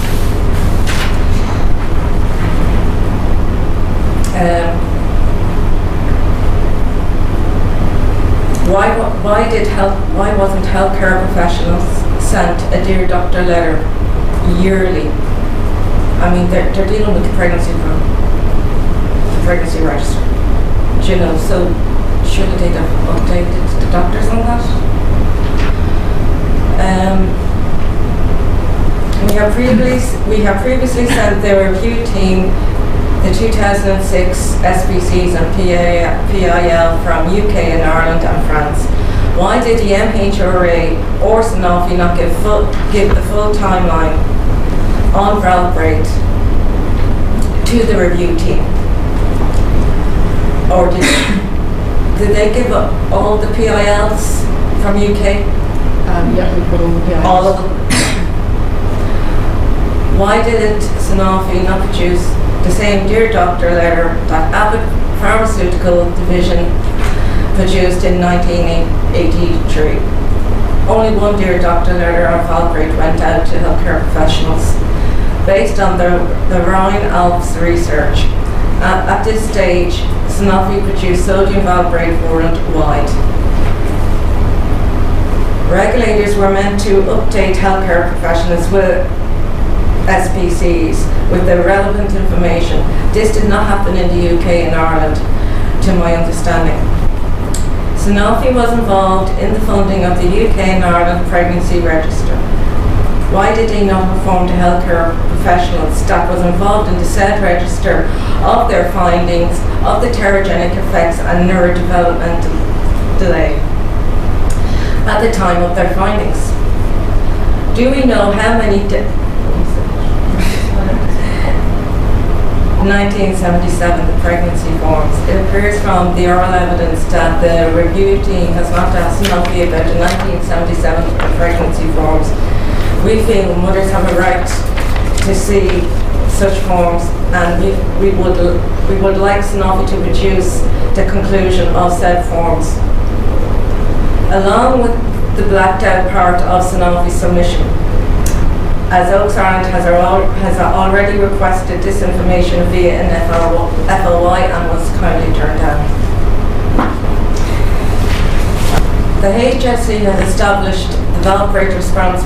Why wasn't healthcare professionals sent a Dear Doctor letter yearly? I mean, they're dealing with the pregnancy register. So surely they'd have updated the doctors on that. We have previously sent the review team the 2006 SPCs and PIL from UK and Ireland and France. Why did the MHRA or Sanofi not give the full timeline on valproate to the review team? Or did they give up all the PILs from UK? Yeah, we put all the PIs. All of them. Why didn't Sanofi not produce the same Dear Doctor letter that Abbott Pharmaceutical Division produced in 1983? Only one Dear Doctor letter on valproate went out to healthcare professionals based on the Rhine-Alps research. At this stage, Sanofi produced sodium valproate worldwide. Regulators were meant to update healthcare professionals with SPCs with the relevant information. This did not happen in the UK and Ireland, to my understanding. Sanofi was involved in the funding of the UK and Ireland pregnancy register. Why did they not inform the healthcare professionals that was involved in the said register of their findings of the teratogenic effects and neurodevelopmental delay at the time of their findings? Do we know how many 1977, the pregnancy forms. It appears from the oral evidence that the review team has not asked Sanofi about the 1977 pregnancy forms. We feel mothers have a right to see such forms, and we would like Sanofi to produce the conclusion of said forms, along with the blacked out part of Sanofi's submission, as OACS Ireland has already requested this information via an FLY and was kindly turned down. The HSE has established the Valproate Response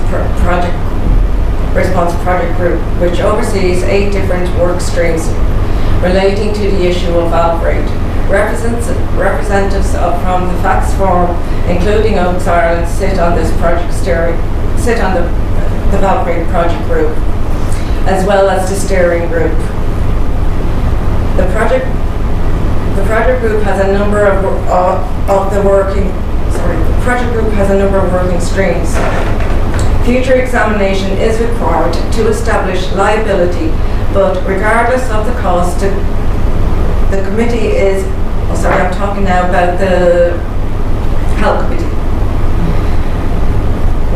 Project Group, which oversees 8 different work streams relating to the issue of valproate. Representatives from the FACTS Forum, including OACS Ireland, sit on this project the Valproate Project Group, as well as the steering group. The project group has a number of working streams. Future examination is required to establish liability, but regardless of the cost, the committee is, I'm talking now about the health committee.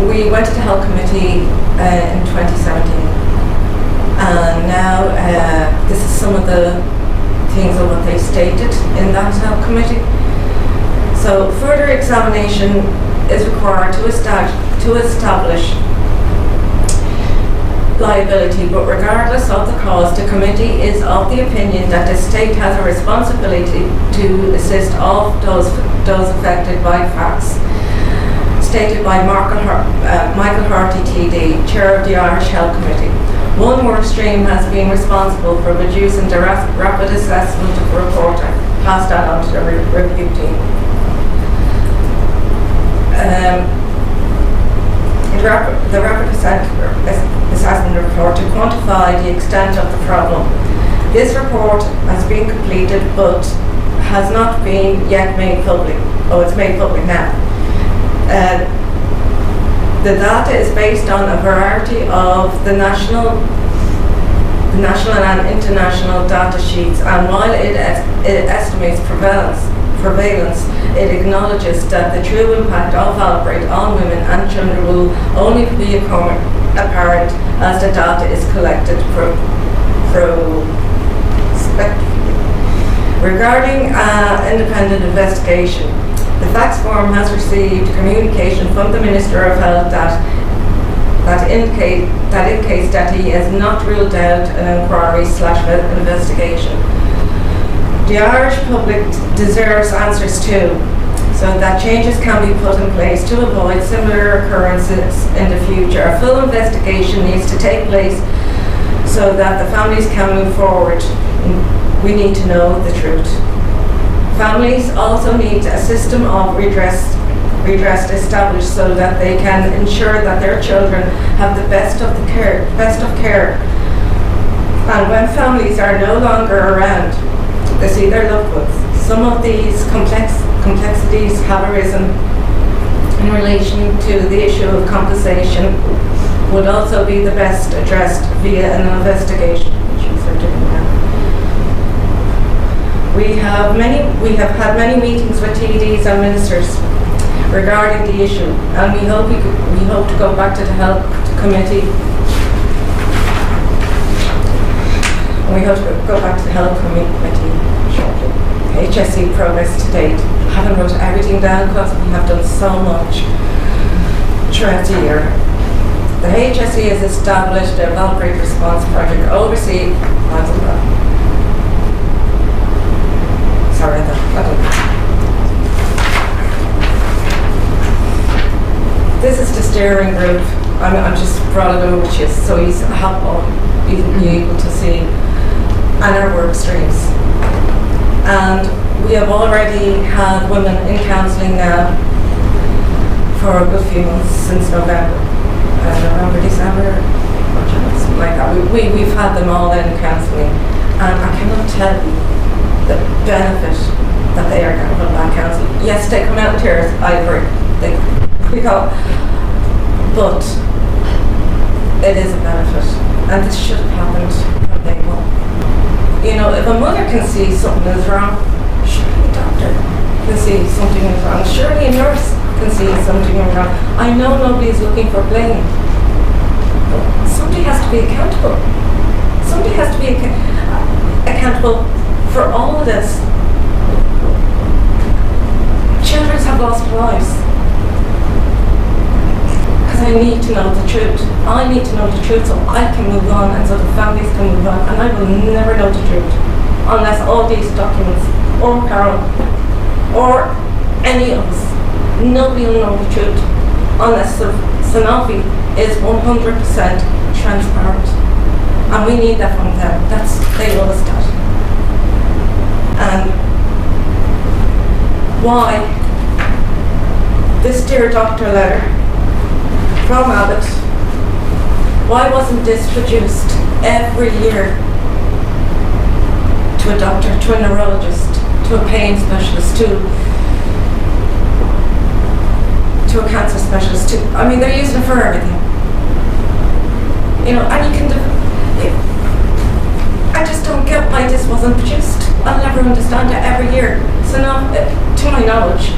We went to the health committee in 2017, and now this is some of the things of what they stated in that health committee. So further examination is required to establish liability, but regardless of the cause, the committee is of the opinion that the state has a responsibility to assist all those affected by facts stated by Michael Harty TD, Chair of the Irish Health Committee. One work stream has been responsible for producing the rapid assessment of the report and passed that on to the review team. The rapid assessment report to quantify the extent of the problem. This report has been completed but has not been yet made public. Oh, it's made public now. The data is based on a variety of the national and international data sheets, and while it estimates prevalence, it acknowledges that the true impact of outbreak on women and children will only be apparent as the data is collected prospectively. Regarding independent investigation, the facts forum has received communication from the Minister of Health that indicates that he has not ruled out an inquiry/investigation. The Irish public deserves answers too, so that changes can be put in place to avoid similar occurrences in the future. A full investigation needs to take place so that the families can move forward. We need to know the truth. Families also need a system of redress established so that they can ensure that their children have the best of care. And when families are no longer around, they see their loved ones. Some of these complexities have arisen in relation to the issue of compensation would also be the best addressed via an investigation, which we're doing now. We have had many meetings with TDs and ministers regarding the issue, and we hope to go back to the health committee. We hope to go back to the health committee shortly. HSE progress to date. I haven't wrote everything down because we have done so much throughout the year. The HSE has established a outbreak response project overseen. Sorry, this is the steering group. I'm just brought it over to you so he's helpful, you're able to see, and our work streams. And we have already had women in counselling now for a good few months since November, December, something like that. We've had them all in counselling, and I cannot tell you the benefit that they are getting from that counselling. Yes, they come out in tears, I agree. But it is a benefit, and this should have happened from day one. You know, if a mother can see something is wrong, surely a doctor can see something is wrong. Surely a nurse can see something is wrong. I know nobody is looking for blame, but somebody has to be accountable. Somebody has to be accountable for all of this. Children have lost lives. I need to know the truth. I need to know the truth so I can move on and so the families can move on. And I will never know the truth unless all these documents, or Carol, or any of us, nobody will know the truth unless Sanofi is 100% transparent. And we need that from them. They owe us that. And why this Dear Doctor letter from Abbott, why wasn't this produced every year to a doctor, to a neurologist, to to a pain specialist, to a cancer specialist. I mean, they're using it for everything. You know, and you can. I just don't get why this wasn't produced. I'll never understand it every year. So now, to my knowledge,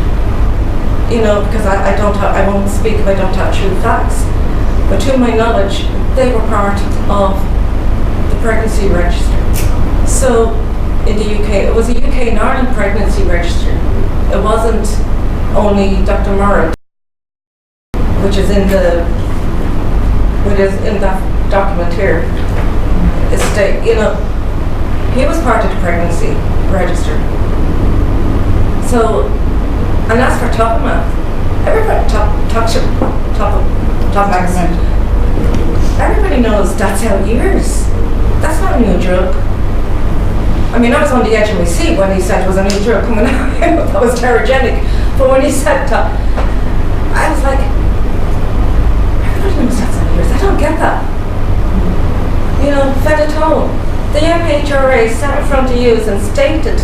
you know, because I won't speak if I don't have true facts. But to my knowledge, they were part of the pregnancy register. So in the UK, it was a UK and Ireland pregnancy register. It wasn't only Dr. Murray, which is in that document here. You know, he was part of the pregnancy register. So, and that's for top math. Everybody top max. Everybody knows that's out years. That's not a new drug. I mean, I was on the edge of my seat when he said it was a new drug coming out. That was terrogenic. But when he said that, I was like, everybody knows that's out years. I don't get that. You know, Feditone. The MHRA sat in front of you and stated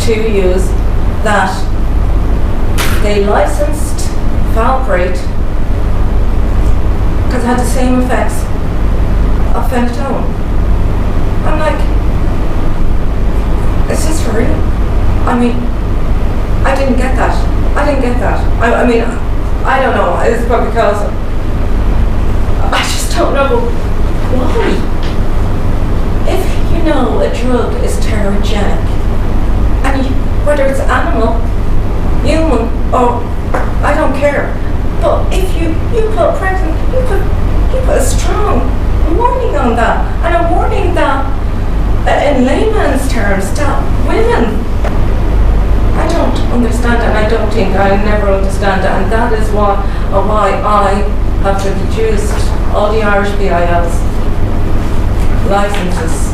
to you that they licensed valproate because it had the same effects of Feditone. I'm like, is this for real? I mean, I didn't get that. I mean, I don't know. It's probably because I just don't know why. If you know a drug is terrogenic, and whether it's animal, human, or I don't care, but if you put pregnant, you put a strong warning on that, and a warning that, in layman's terms, that women, I don't understand it, and I don't think I never understand it, and that is why I have to reduce all the Irish BILs licenses.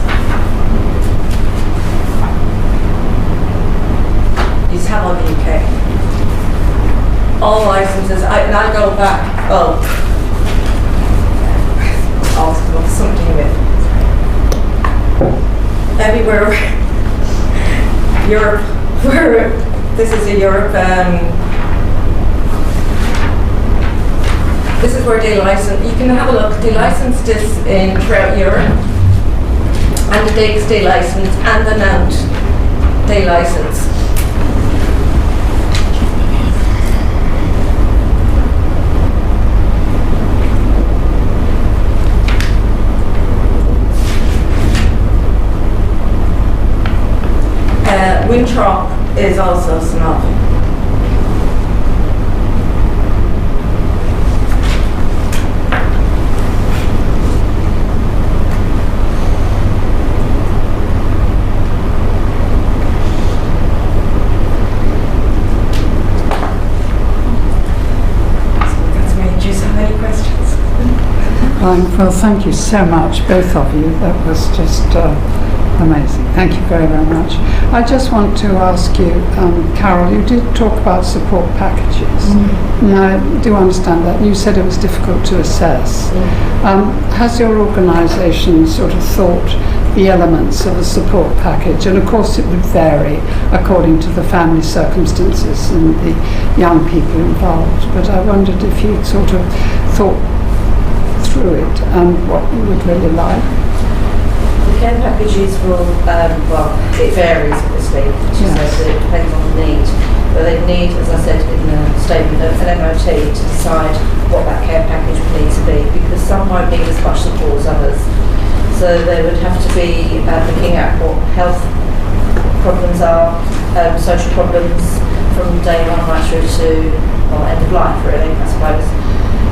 These have on the UK. All licenses, and I go back, I'll come up with something with everywhere, Europe, where this is a Europe, this is where they license, you can have a look, they license this throughout Europe, and the dates they license, and the amount they license. Winthrop is also Sanofi. Well, thank you so much, both of you. That was just amazing. Thank you very, very much. I just want to ask you, Carol, you did talk about support packages. Now, I do understand that. You said it was difficult to assess. Has your organisation sort of thought the elements of a support package? And of course it would vary according to the family circumstances and the young people involved. But I wondered if you'd sort of thought through it and what you would really like. The care packages will, it varies obviously, as you said, it depends on the need. But they need, as I said in the statement, an MOT to decide what that care package would need to be, because some won't need as much support as others. So they would have to be looking at what health problems are, social problems from day one right through to end of life really, I suppose.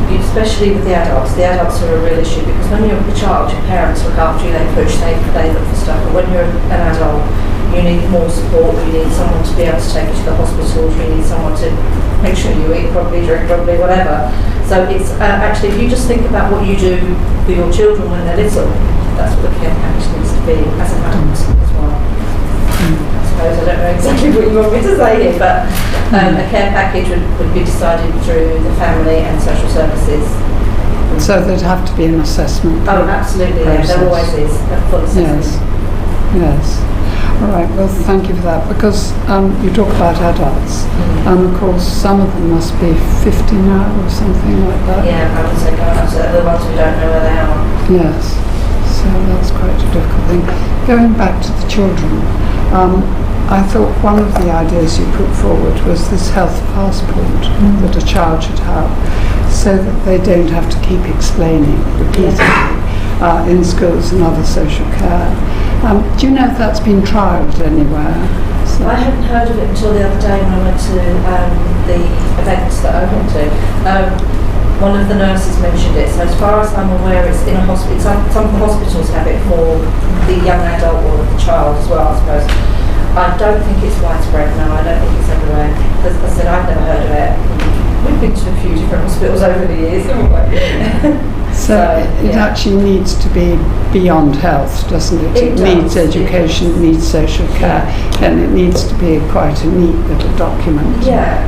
Especially with the adults are a real issue, because when you're a child, your parents look after you, they push, they look for stuff, but when you're an adult, you need more support, you need someone to be able to take you to the hospital, you need someone to make sure you eat properly, drink properly, whatever. So it's actually, if you just think about what you do for your children when they're little, that's what the care package needs to be as an adult as well. I don't know exactly what you want me to say here, but a care package would be decided through the family and social services. So there'd have to be an assessment. Oh, absolutely, yeah, there always is, a full assessment. Yes. All right, well, thank you for that, because you talk about adults, and of course some of them must be 50 now or something like that. Yeah, I would say going up to the ones we don't know where they are. Yes, so that's quite a difficult thing. Going back to the children, I thought one of the ideas you put forward was this health passport that a child should have, so that they don't have to keep explaining repeatedly in schools and other social care. Do you know if that's been trialled anywhere? So I hadn't heard of it until the other day when I went to the events that I went to. One of the nurses mentioned it, so as far as I'm aware it's in a hospital. Some of the hospitals have it for the young adult or the child as well, I suppose. I don't think it's widespread now, I don't think it's everywhere. As I said, I've never heard of it. We've been to a few different hospitals over the years, haven't we? So it actually needs to be beyond health, doesn't it? It needs does, education, it needs social care, and it needs to be quite a neat little document. Yeah,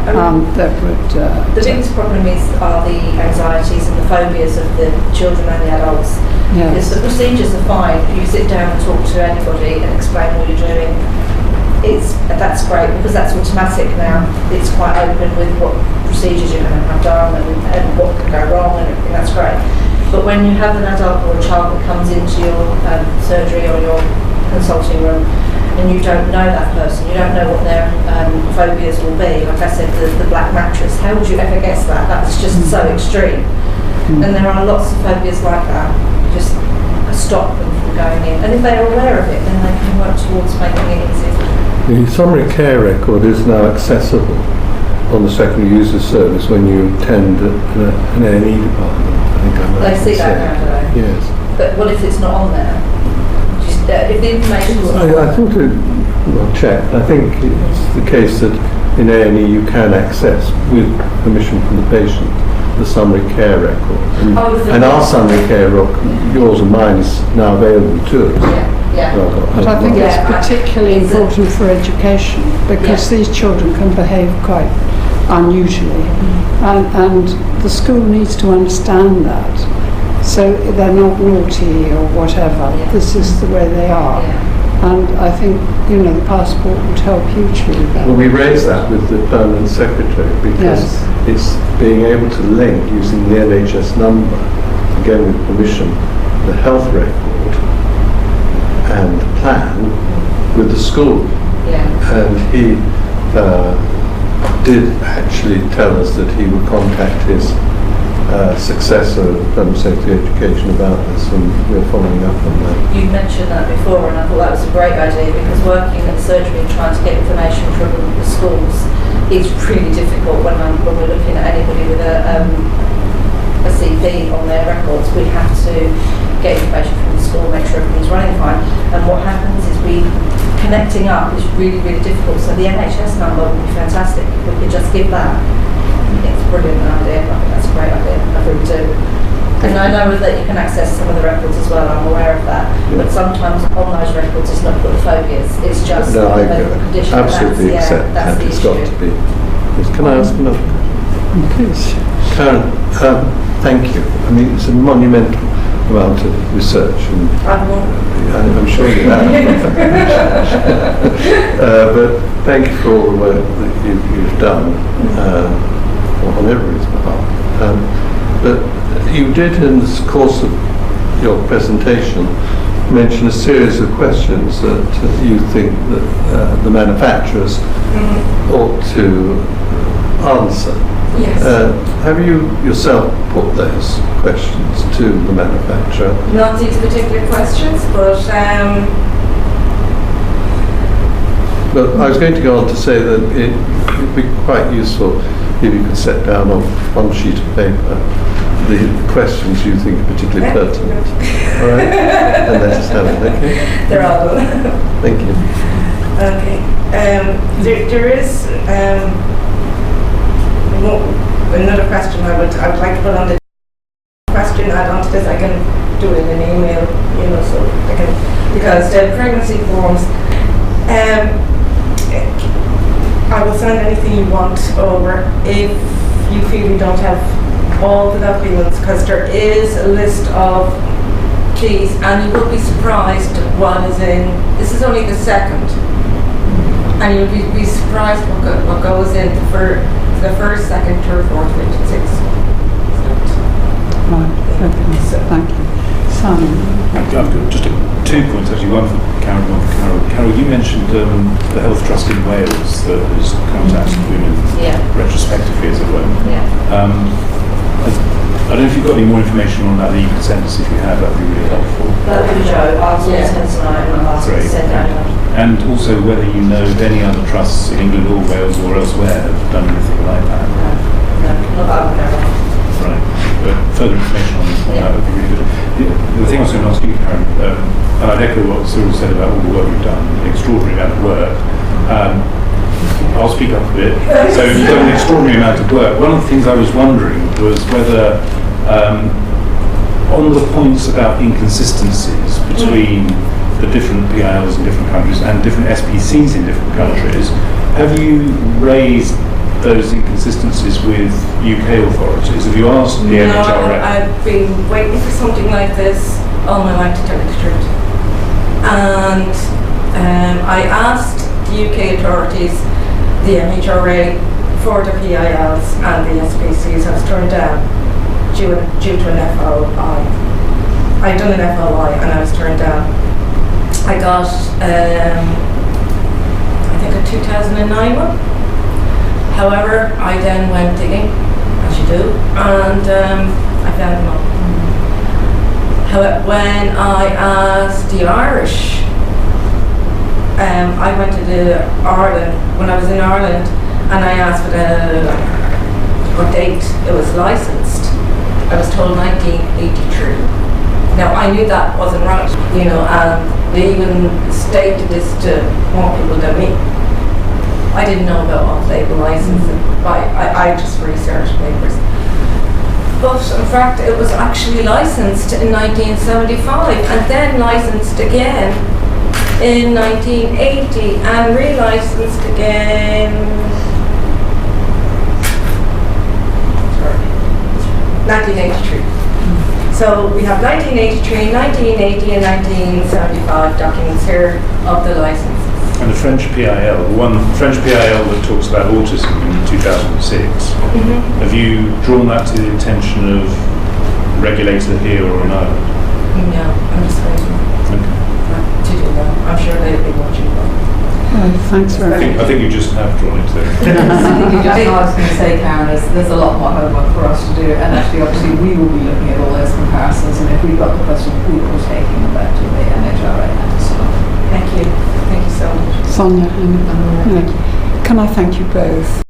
that would. the biggest problem are the anxieties and the phobias of the children and the adults. Yes. Because the procedures are fine. If you sit down and talk to anybody and explain what you're doing, that's great, because that's automatic now. It's quite open with what procedures you're going to have done and what could go wrong and everything. That's great. But when you have an adult or a child that comes into your surgery or your consulting room and you don't know that person, you don't know what their phobias will be, like I said, the black mattress, how would you ever guess that? That's just so extreme. And there are lots of phobias like that. Just stop them from going in. And if they're aware of it, then they can work towards making it easier. The summary care record is now accessible on the secondary user service when you attend an A&E department. I think I'm right They see in that saying. now, do they? Yes. But what if it's not on there? If the information was not I thought it, well, checked. I think it's the case that in A&E you can access, with permission from the patient, the summary care record. And our summary care record, yours and mine, is now available to us. Yeah. But I think Yeah, it's particularly important for education, because these children can behave quite unusually, and the school needs to understand that, so they're not naughty or whatever. This is the way they are. And I think, the passport would help hugely with that. Well, we raised that with the permanent secretary, because it's being able to link, using the NHS number, again with permission, the health record and plan with the school. And he did actually tell us that he would contact his successor of Public Safety Education about this, and we're following up on that. You mentioned that before, and I thought that was a great idea, because working in surgery and trying to get information from the schools is really difficult when we're looking at anybody with a CP on their records. We have to get information from the school, make sure everything's running fine. And what happens is connecting up is really, really difficult. So the NHS number would be fantastic if we could just give that. It's a brilliant idea. I think that's a great idea. I really do. And I know that you can access some of the records as well. I'm aware of that. But sometimes on those records, it's not the phobias. It's just No, I medical condition. absolutely accept that's that. the It's issue. got to be. Yes. Can I ask another question? Please. Karen, thank you. I mean, it's a monumental amount of research, and I'm sure you have. But thank you for all the work that you've done on everybody's behalf. But you did, in the course of your presentation, mention a series of questions that you think that the manufacturers ought to answer. Yes. Have you yourself put those questions to the manufacturer? Not these particular questions, but But I was going to go on to say that it would be quite useful if you could set down on one sheet of paper the questions you think are particularly pertinent. All right? And let us have it, okay? There are them. Thank you. okay. There is another question I would like to put on the question add on to this. I can do it in an email, so I can, because the pregnancy forms. I will send anything you want over if you feel you don't have all the documents, because there is a list of please, and you will be surprised what is in, this is only the second, and you'll be surprised what goes in for the first, second, third, fourth, fifth, and sixth. Right, okay, thank you. Simon? I've got just 2 points actually, one for Karen, one for Carol. Carol, you mentioned the Health Trust in Wales that has contacted women retrospectively, as it were. I don't know if you've got any more information on that you can send us. If you have, that would be really helpful. That would be Joe. I'll send tonight and I'll Great. send out. And also whether you know of any other trusts in England or Wales or elsewhere that have done anything like that. No, not that one, Carol. Right. But further information on that would be really good. The thing I was going to ask you, Karen, and I'd echo what Cyril said about all the work you've done, an extraordinary amount of work. I'll speak up a bit. So you've done an extraordinary amount of work. One of the things I was wondering was whether, on the points about inconsistencies between the different PILs in different countries and different SPCs in different countries, have you raised those inconsistencies with UK authorities? Have you asked the NHRA? No, I've been waiting for something like this all my life, to tell you the truth. And I asked the UK authorities, the NHRA, for the PILs and the SPCs. I was turned down due to an FOI. I'd done an FOI and I was turned down. I got, I think, a 2009 one. However, I then went digging, as you do, and I found them all. However, when I asked the Irish, I went to Ireland, when I was in Ireland, and I asked for what date it was licensed. I was told 1983. Now, I knew that wasn't right, you know, and they even stated this to more people than me. I didn't know about off-label licensing. I just researched papers. But in fact, it was actually licensed in 1975 and then licensed again in 1980 and relicensed again 1983. So we have 1983, 1980 and 1975 documents here of the licenses. And the French PIL, the one French PIL that talks about autism in 2006, have you drawn that to the attention of a regulator here or in Ireland? No, I'm just waiting to do that. I'm sure they'll be watching that. Thanks very much. I think you just have drawn it there. I was going to say, Karen, there's a lot more homework for us to do, and actually, obviously, we will be looking at all those comparisons, and if we've got the question, we will be taking them back to the NHRA and so on. Thank you. Thank you so much. Sonia, can I thank you both?